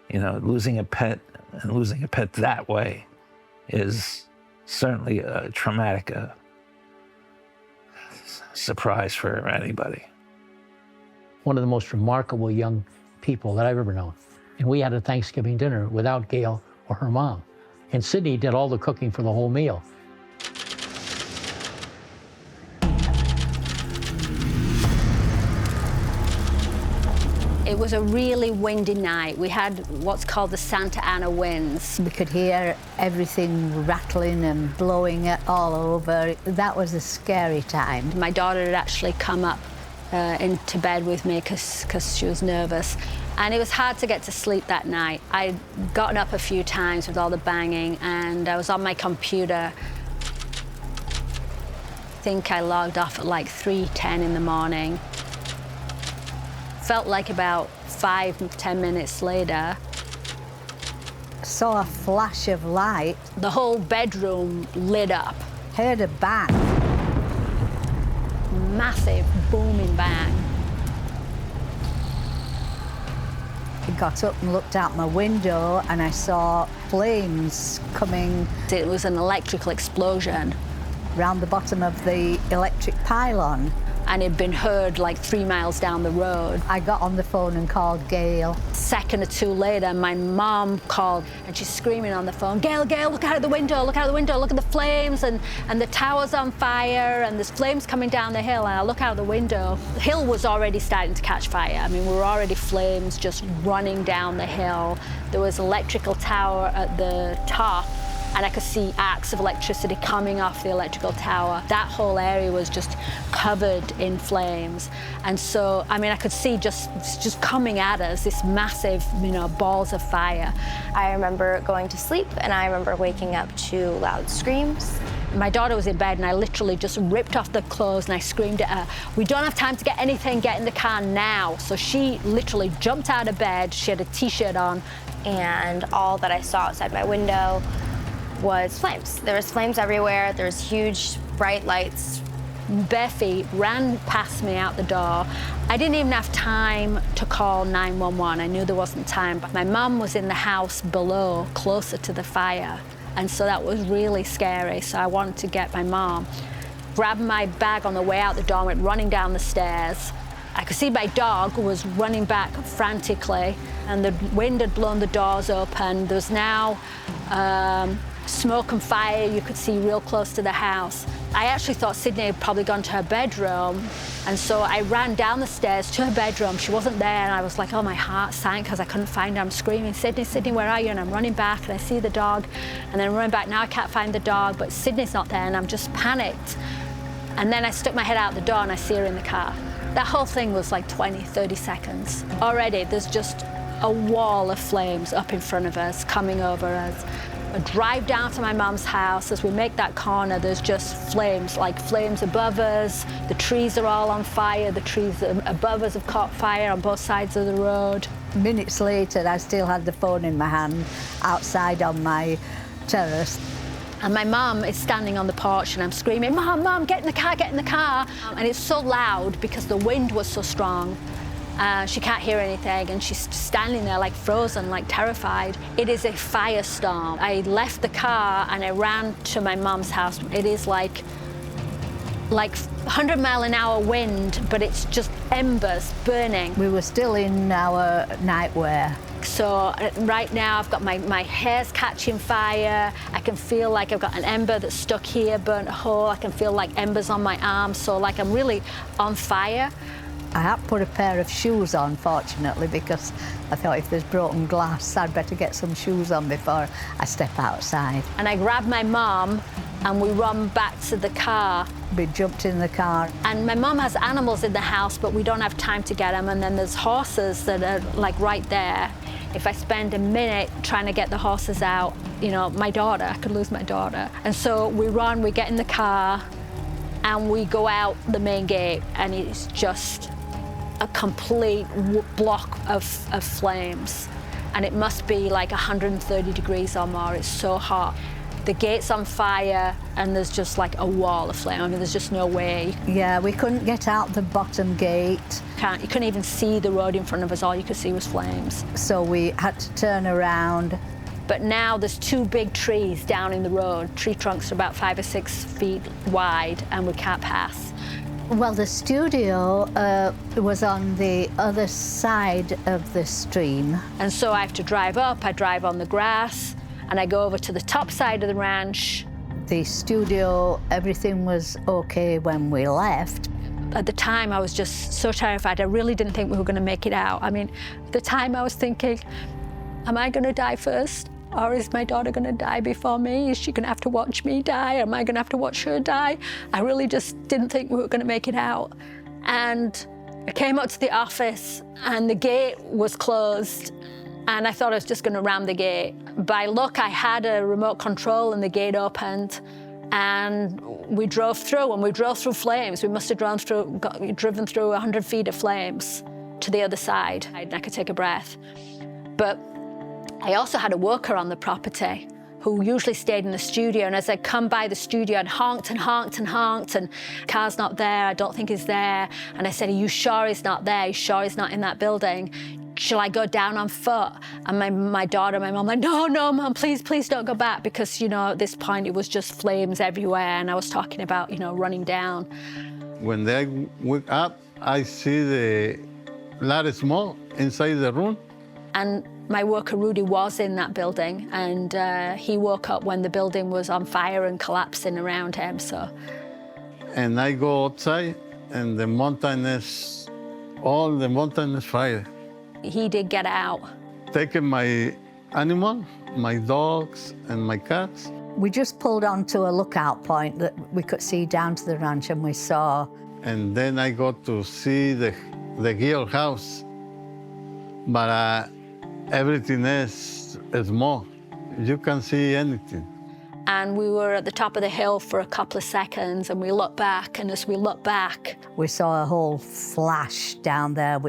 You know, losing a pet and losing a pet that way is certainly a traumatic surprise for anybody. One of the most remarkable young people that I've ever known. And we had a Thanksgiving dinner without Gail or her mom. And Sydney did all the cooking for the whole meal. It was a really windy night. We had what's called the Santa Ana winds. We could hear everything rattling and blowing all over. That was a scary time. My daughter had actually come up into bed with me because she was nervous. And it was hard to get to sleep that night. I'd gotten up a few times with all the banging, and I was on my computer. I think I logged off at like 3:10 in the morning. Felt like about 5-10 minutes later, saw a flash of light. The whole bedroom lit up. Heard a bang. Massive booming bang. I got up and looked out my window and I saw flames coming. It was an electrical explosion. Round the bottom of the electric pylon. And it'd been heard like 3 miles down the road. I got on the phone and called Gail. A second or two later, my mom called and she's screaming on the phone, Gail, Gail, look out the window, look out the window, look at the flames, and the tower's on fire, and there's flames coming down the hill. And I look out the window. The hill was already starting to catch fire. I mean, we were already flames just running down the hill. There was an electrical tower at the top, and I could see arcs of electricity coming off the electrical tower. That whole area was just covered in flames. And so, I mean, I could see just coming at us, this massive, you know, balls of fire. I remember going to sleep, and I remember waking up to loud screams. My daughter was in bed, and I literally just ripped off the clothes, and I screamed at her, we don't have time to get anything, get in the car now. So she literally jumped out of bed, she had a t-shirt on. And all that I saw outside my window was flames. There was flames everywhere. There was huge, bright lights. Bare feet ran past me out the door. I didn't even have time to call 911. I knew there wasn't time. But my mum was in the house below, closer to the fire. And so that was really scary. So I wanted to get my mom. Grabbed my bag on the way out the door, went running down the stairs. I could see my dog was running back frantically, and the wind had blown the doors open. There was now smoke and fire you could see real close to the house. I actually thought Sydney had probably gone to her bedroom, and so I ran down the stairs to her bedroom. She wasn't there, and I was like, oh, my heart sank because I couldn't find her. I'm screaming, Sydney, Sydney, where are you? And I'm running back, and I see the dog, and then I'm running back. Now I can't find the dog, but Sydney's not there, and I'm just panicked. And then I stuck my head out the door, and I see her in the car. That whole thing was like 20, 30 seconds. Already, there's just a wall of flames up in front of us, coming over us. I drive down to my mum's house. As we make that corner, there's just flames, like flames above us. The trees are all on fire. The trees above us have caught fire on both sides of the road. Minutes later, I still had the phone in my hand outside on my terrace. And my mum is standing on the porch, and I'm screaming, Mum, Mum, get in the car, get in the car. And it's so loud because the wind was so strong. She can't hear anything, and she's standing there like frozen, like terrified. It is a firestorm. I left the car and I ran to my mum's house. It is like 100-mile-an-hour wind, but it's just embers burning. We were still in our nightwear. So right now I've got my hair's catching fire. I can feel like I've got an ember that's stuck here, burnt a hole. I can feel like embers on my arms, so like I'm really on fire. I had put a pair of shoes on, fortunately, because I thought if there's broken glass, I'd better get some shoes on before I step outside. And I grabbed my mum, and we run back to the car. We jumped in the car. And my mum has animals in the house, but we don't have time to get them. And then there's horses that are like right there. If I spend a minute trying to get the horses out, you know, my daughter, I could lose my daughter. And so we run, we get in the car, And we go out the main gate, and it's just a complete block of flames. And it must be like 130 degrees or more. It's so hot. The gate's on fire, and there's just like a wall of flame. I mean, there's just no way. Yeah, we couldn't get out the bottom gate. You couldn't even see the road in front of us. All you could see was flames. So we had to turn around. But now there's 2 big trees down in the road. Tree trunks are about 5 or 6 feet wide, and we can't pass. Well, the studio was on the other side of the stream. And so I have to drive up. I drive on the grass, and I go over to the top side of the ranch. The studio, everything was okay when we left. At the time, I was just so terrified. I really didn't think we were going to make it out. I mean, at the time, I was thinking, am I going to die first? Or is my daughter going to die before me? Is she going to have to watch me die? Am I going to have to watch her die? I really just didn't think we were going to make it out. And I came up to the office, and the gate was closed. And I thought I was just going to ram the gate. By luck, I had a remote control, and the gate opened. And we drove through, and we drove through flames. We must have driven through 100 feet of flames to the other side. I could take a breath. But I also had a worker on the property who usually stayed in the studio, and as I come by the studio, I'd honked and honked and honked, and car's not there, I don't think he's there. And I said, are you sure he's not there? Are you sure he's not in that building? Shall I go down on foot? And my daughter, my mom, like, no, Mom, please don't go back, because, you know, at this point it was just flames everywhere, and I was talking about, you know, running down. When I wake up, I see the lot of smoke inside the room. And my worker, Rudy, was in that building, and he woke up when the building was on fire and collapsing around him, so. And I go outside, and all the mountain is fire. He did get out. Taking my animal, my dogs, and my cats. We just pulled onto a lookout point that we could see down to the ranch, and we saw. And then I got to see the Gail house, but everything is small. You can't see anything. And we were at the top of the hill for a couple of seconds, and we looked back, and as we looked back, we saw a whole flash down there,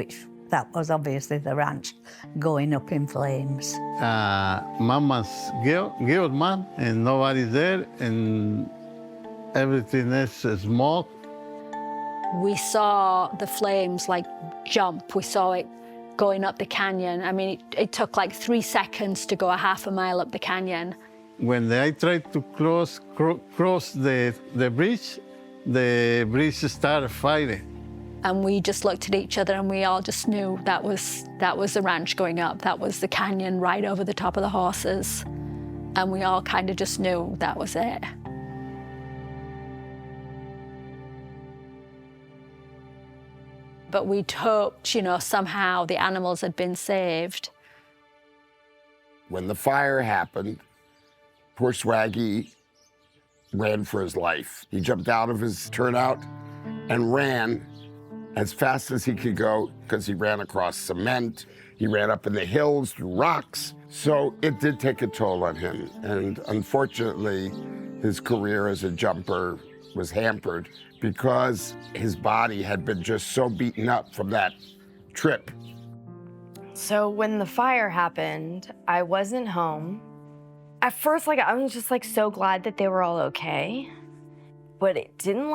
that was obviously the ranch going up in flames. Mama's Gail's mom, and nobody's there, and everything is smoke. We saw the flames like jump. We saw it going up the canyon. I mean, it took like 3 seconds to go a half a mile up the canyon. When I tried to cross the bridge started fighting. And we just looked at each other, and we all just knew that was the ranch going up. That was the canyon right over the top of the horses. And we all kind of just knew that was it. But we'd hoped, you know, somehow the animals had been saved. When the fire happened, poor Swaggy ran for his life. He jumped out of his turnout and ran as fast as he could go, because he ran across cement, he ran up in the hills through rocks. So it did take a toll on him. And unfortunately, his career as a jumper was hampered because his body had been just so beaten up from that trip. So when the fire happened, I wasn't home. At first, I was just so glad that they were all okay, but it didn't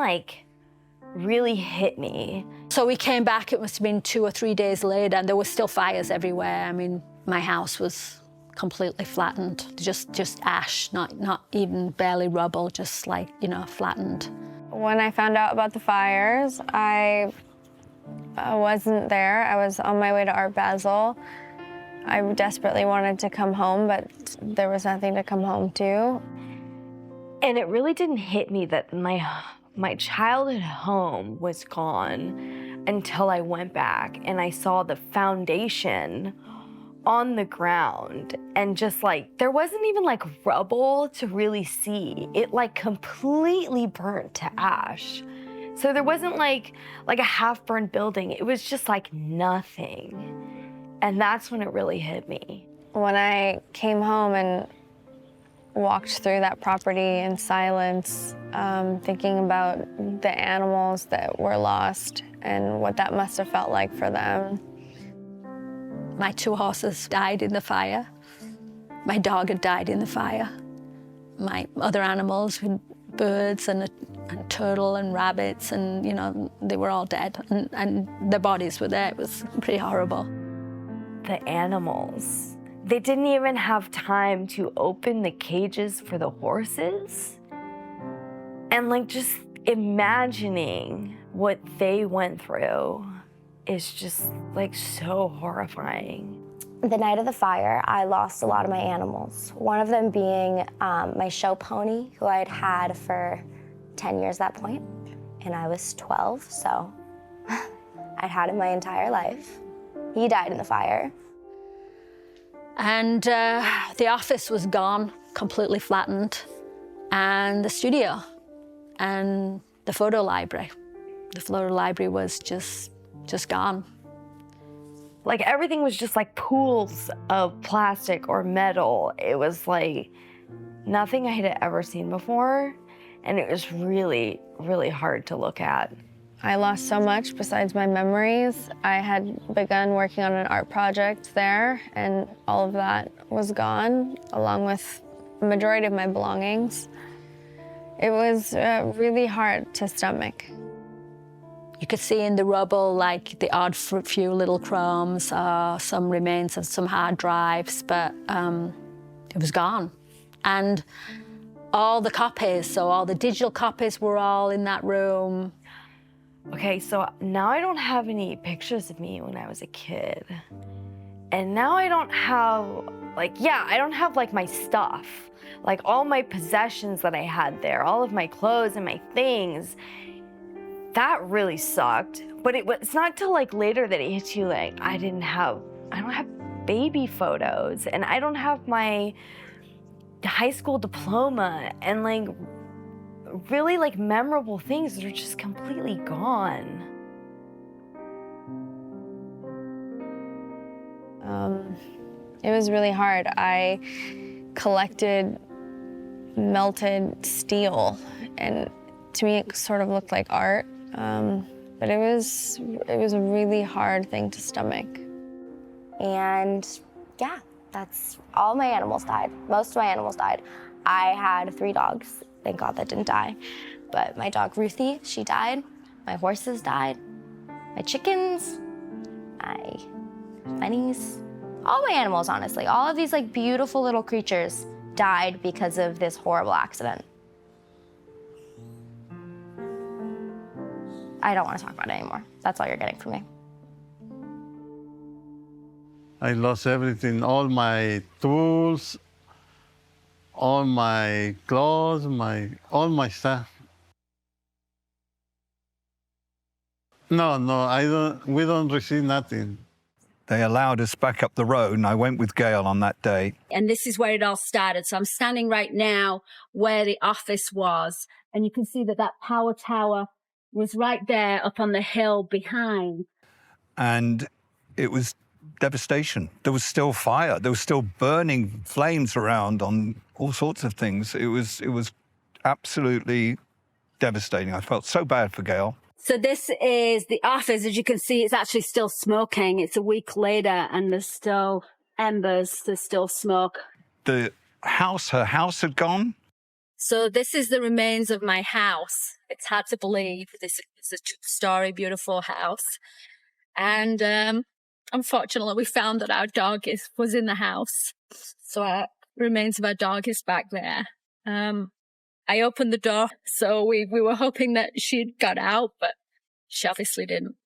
really hit me. So we came back, it must have been 2 or 3 days later, and there were still fires everywhere. I mean, my house was completely flattened, just ash, not even barely rubble, just flattened. When I found out about the fires, I wasn't there. I was on my way to Art Basel. I desperately wanted to come home, but there was nothing to come home to. And it really didn't hit me that my childhood home was gone until I went back and I saw the foundation on the ground, and just there wasn't even rubble to really see. It completely burnt to ash. So there wasn't like a half-burned building. It was just nothing. And that's when it really hit me. When I came home and walked through that property in silence, thinking about the animals that were lost and what that must have felt like for them. My 2 horses died in the fire. My dog had died in the fire. My other animals, birds and a turtle and rabbits, and, you know, they were all dead, and their bodies were there. It was pretty horrible. The animals, they didn't even have time to open the cages for the horses. And like, just imagining what they went through is just like so horrifying. The night of the fire, I lost a lot of my animals. One of them being my show pony, who I'd had for 10 years at that point, and I was 12, so I'd had him my entire life. He died in the fire. And the office was gone, completely flattened, and the studio, and the photo library. The photo library was just gone. Like, everything was just like pools of plastic or metal. It was like nothing I had ever seen before, and it was really, really hard to look at. I lost so much besides my memories. I had begun working on an art project there, and all of that was gone, along with the majority of my belongings. It was really hard to stomach. You could see in the rubble, like, the odd few little crumbs, some remains of some hard drives, but it was gone. And all the copies, so all the digital copies were all in that room. Okay, so now I don't have any pictures of me when I was a kid. And now I don't have, like, I don't have, like, my stuff. Like, all my possessions that I had there, all of my clothes and my things. That really sucked. But it's not till, like, later that it hits you, like, I don't have baby photos, and I don't have my high school diploma, and, like, really, like, memorable things that are just completely gone. It was really hard. I collected melted steel, and to me it sort of looked like art, but it was a really hard thing to stomach. And yeah, that's all my animals died. Most of my animals died. I had 3 dogs. Thank God that didn't die. But my dog Ruthie, she died. My horses died. My chickens, my bunnies, all my animals, honestly. All of these, like, beautiful little creatures died because of this horrible accident. I don't want to talk about it anymore. That's all you're getting from me. I lost everything, all my tools, all my clothes, all my stuff. No, we don't receive nothing. They allowed us back up the road, and I went with Gail on that day. And this is where it all started. So I'm standing right now where the office was, and you can see that power tower was right there up on the hill behind. And it was devastation. There was still fire. There was still burning flames around on all sorts of things. It was absolutely devastating. I felt so bad for Gail. So this is the office. As you can see, it's actually still smoking. It's a week later, and there's still embers. There's still smoke. Her house had gone. So this is the remains of my house. It's hard to believe. This is a 2-story, beautiful house. And unfortunately, we found that our dog was in the house. So our remains of our dog is back there. I opened the door, so we were hoping that she'd got out, but she obviously didn't.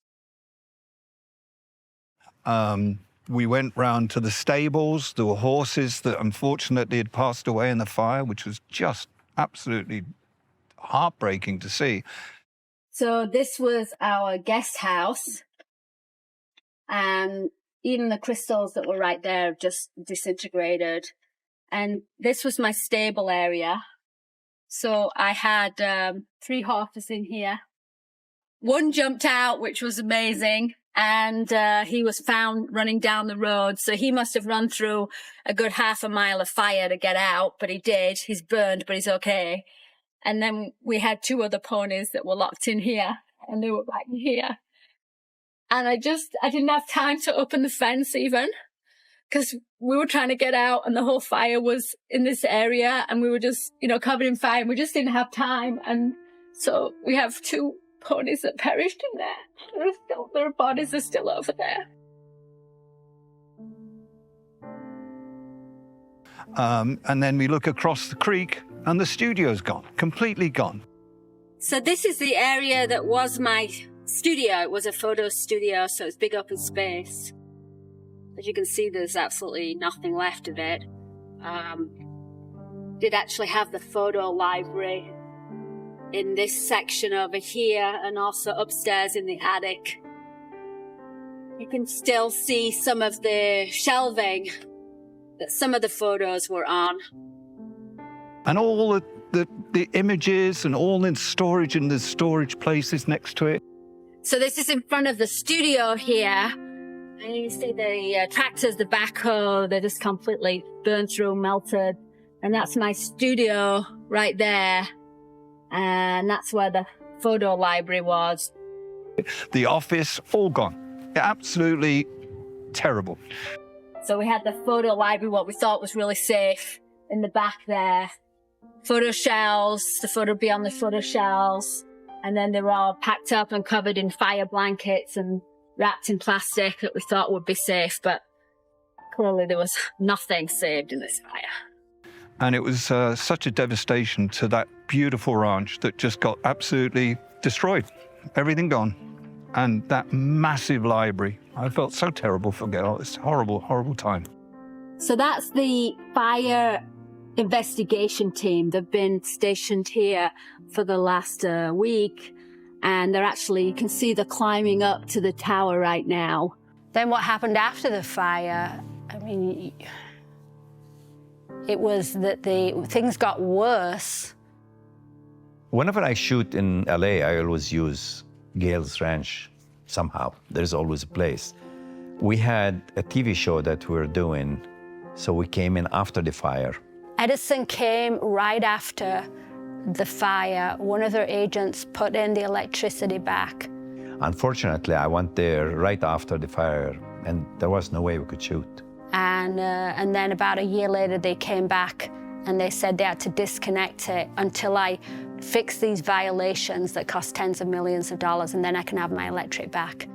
We went round to the stables. There were horses that unfortunately had passed away in the fire, which was just absolutely heartbreaking to see. So this was our guest house, and even the crystals that were right there have just disintegrated. And this was my stable area. So I had 3 horses in here. One jumped out, which was amazing, and he was found running down the road. So he must have run through a good half a mile of fire to get out, but he did. He's burned, but he's okay. And then we had 2 other ponies that were locked in here, and they were right in here. And I didn't have time to open the fence even, because we were trying to get out and the whole fire was in this area and we were just, covered in fire and we just didn't have time. And so we have 2 ponies that perished in there. Their bodies are still over there. And then we look across the creek and the studio's gone, completely gone. So this is the area that was my studio. It was a photo studio, so it's big open space. As you can see, there's absolutely nothing left of it. Did actually have the photo library in this section over here and also upstairs in the attic. You can still see some of the shelving that some of the photos were on. And all the images and all in storage and the storage places next to it. So this is in front of the studio here. And you see the tractors, the backhoe, they're just completely burned through, melted. And that's my studio right there. And that's where the photo library was. The office, all gone. Absolutely terrible. So we had the photo library, what we thought was really safe, in the back there. Photo shells, the photo would be on the photo shells. And then they were all packed up and covered in fire blankets and wrapped in plastic that we thought would be safe, but clearly there was nothing saved in this fire. And it was such a devastation to that beautiful ranch that just got absolutely destroyed. Everything gone. And that massive library. I felt so terrible for Gail. It's a horrible, horrible time. So that's the fire investigation team. They've been stationed here for the last week. And they're actually, you can see they're climbing up to the tower right now. Then what happened after the fire, I mean, it was that things got worse. Whenever I shoot in LA, I always use Gail's ranch somehow. There's always a place. We had a TV show that we were doing, so we came in after the fire. Edison came right after the fire. One of their agents put in the electricity back. Unfortunately, I went there right after the fire, and there was no way we could shoot. And then about a year later, they came back and they said they had to disconnect it until I fix these violations that cost tens of millions of dollars, and then I can have my electric back.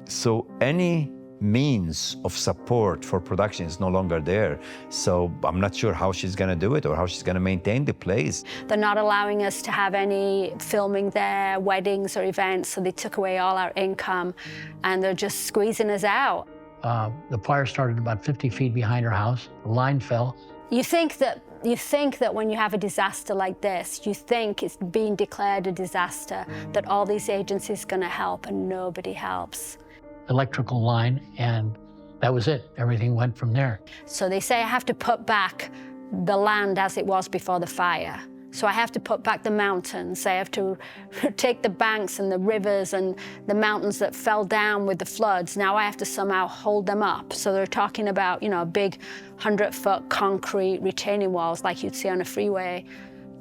So any means of support for production is no longer there. So I'm not sure how she's going to do it or how she's going to maintain the place. They're not allowing us to have any filming there, weddings or events, so they took away all our income, and they're just squeezing us out. The fire started about 50 feet behind her house. The line fell. You think that when you have a disaster like this, you think it's being declared a disaster, that all these agencies are going to help, and nobody helps. Electrical line, and that was it. Everything went from there. So they say I have to put back the land as it was before the fire. So I have to put back the mountains. I have to take the banks and the rivers and the mountains that fell down with the floods. Now I have to somehow hold them up. So they're talking about, big 100-foot concrete retaining walls like you'd see on a freeway.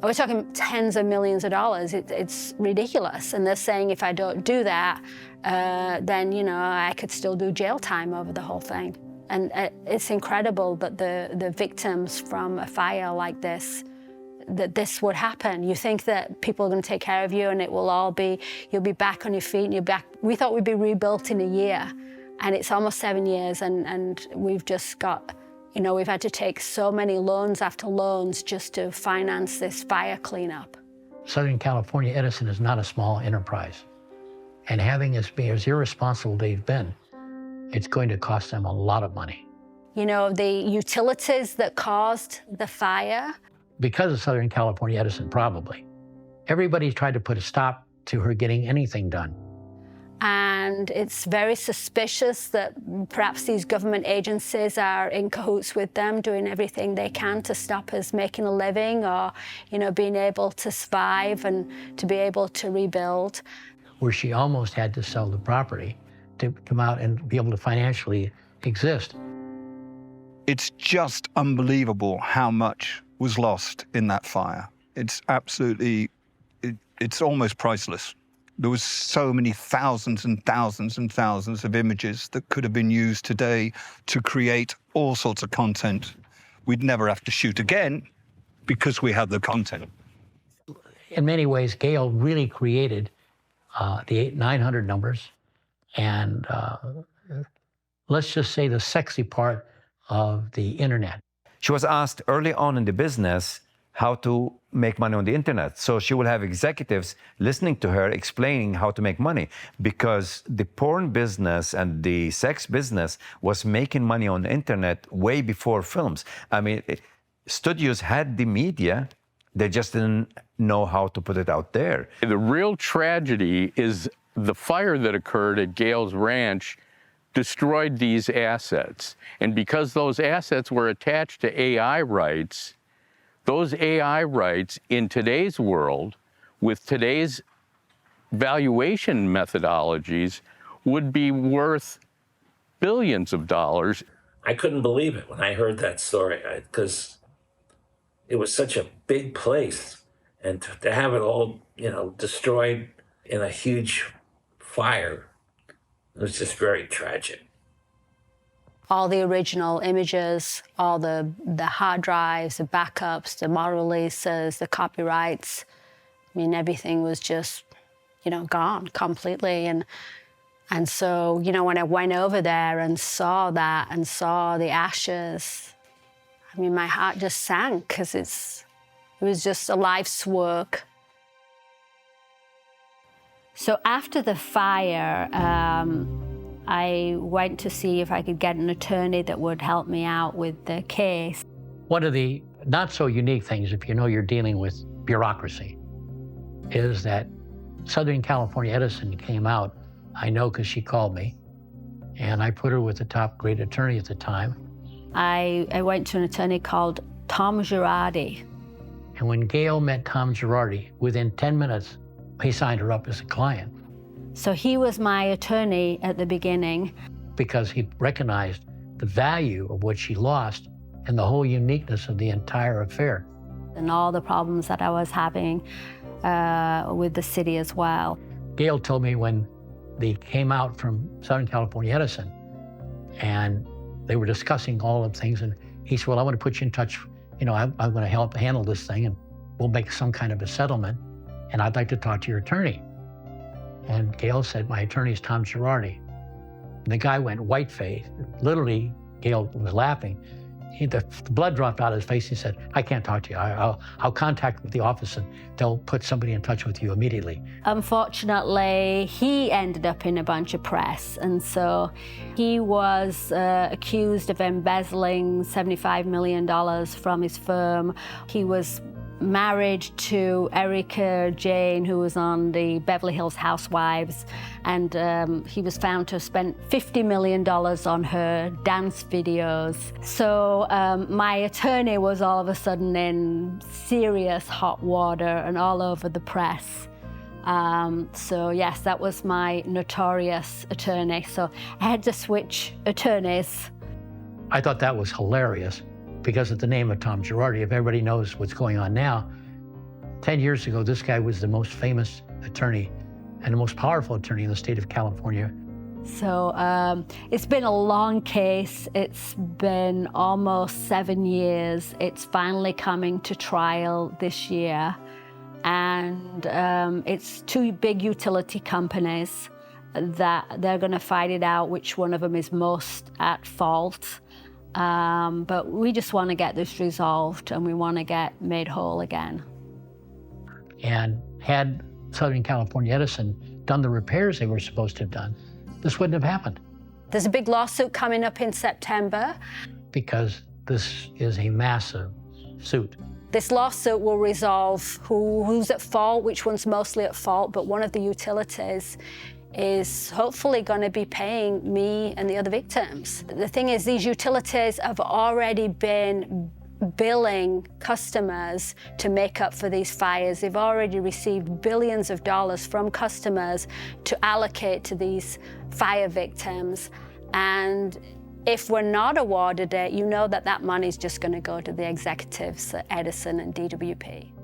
We're talking tens of millions of dollars. It's ridiculous. And they're saying if I don't do that, then, I could still do jail time over the whole thing. And it's incredible that the victims from a fire like this, that this would happen. You think that people are going to take care of you and it will all be, you'll be back on your feet and you're back. We thought we'd be rebuilt in a year, and it's almost 7 years, and we've just got, we've had to take so many loans after loans just to finance this fire cleanup. Southern California Edison is not a small enterprise. And having us be as irresponsible they've been, it's going to cost them a lot of money. The utilities that caused the fire. Because of Southern California Edison, probably. Everybody's tried to put a stop to her getting anything done. And it's very suspicious that perhaps these government agencies are in cahoots with them, doing everything they can to stop us making a living or, being able to survive and to be able to rebuild. Where she almost had to sell the property to come out and be able to financially exist. It's just unbelievable how much was lost in that fire. It's absolutely, it's almost priceless. There was so many thousands and thousands and thousands of images that could have been used today to create all sorts of content. We'd never have to shoot again because we have the content. In many ways, Gail really created the 900 numbers and let's just say the sexy part of the internet. She was asked early on in the business how to make money on the internet. So she will have executives listening to her explaining how to make money, because the porn business and the sex business was making money on the internet way before films. I mean, studios had the media, they just didn't know how to put it out there. The real tragedy is the fire that occurred at Gail's ranch destroyed these assets. And because those assets were attached to AI rights, those AI rights in today's world, with today's valuation methodologies, would be worth billions of dollars. I couldn't believe it when I heard that story, because it was such a big place. And to have it all, destroyed in a huge fire, it was just very tragic. All the original images, all the hard drives, the backups, the model releases, the copyrights, I mean, everything was just, gone completely. And so, when I went over there and saw that and saw the ashes, I mean, my heart just sank, because it was just a life's work. So after the fire, I went to see if I could get an attorney that would help me out with the case. One of the not so unique things, if you know you're dealing with bureaucracy, is that Southern California Edison came out, I know because she called me, and I put her with the top grade attorney at the time. I went to an attorney called Tom Girardi. And when Gail met Tom Girardi, within 10 minutes, he signed her up as a client. So he was my attorney at the beginning. Because he recognized the value of what she lost and the whole uniqueness of the entire affair. And all the problems that I was having with the city as well. Gail told me when they came out from Southern California Edison and they were discussing all of things, and he said, well, I want to put you in touch, I'm going to help handle this thing and we'll make some kind of a settlement, and I'd like to talk to your attorney. And Gail said, my attorney's Tom Girardi. And the guy went white-faced. Literally, Gail was laughing. The blood dropped out of his face. He said, I can't talk to you. I'll contact the office and they'll put somebody in touch with you immediately. Unfortunately, he ended up in a bunch of press. And so he was accused of embezzling $75 million from his firm. He was married to Erica Jane, who was on the Beverly Hills Housewives, and he was found to have spent $50 million on her dance videos. So my attorney was all of a sudden in serious hot water and all over the press. So yes, that was my notorious attorney. So I had to switch attorneys. I thought that was hilarious, because of the name of Tom Girardi. If everybody knows what's going on now, 10 years ago, this guy was the most famous attorney and the most powerful attorney in the state of California. So it's been a long case. It's been almost 7 years. It's finally coming to trial this year. And it's two big utility companies that they're gonna fight it out which one of them is most at fault. But we just want to get this resolved, and we want to get made whole again. And had Southern California Edison done the repairs they were supposed to have done, this wouldn't have happened. There's a big lawsuit coming up in September. Because this is a massive suit. This lawsuit will resolve who's at fault, which one's mostly at fault, but one of the utilities is hopefully going to be paying me and the other victims. The thing is, these utilities have already been billing customers to make up for these fires. They've already received billions of dollars from customers to allocate to these fire victims. And if we're not awarded it, you know that that money is just going to go to the executives at Edison and DWP.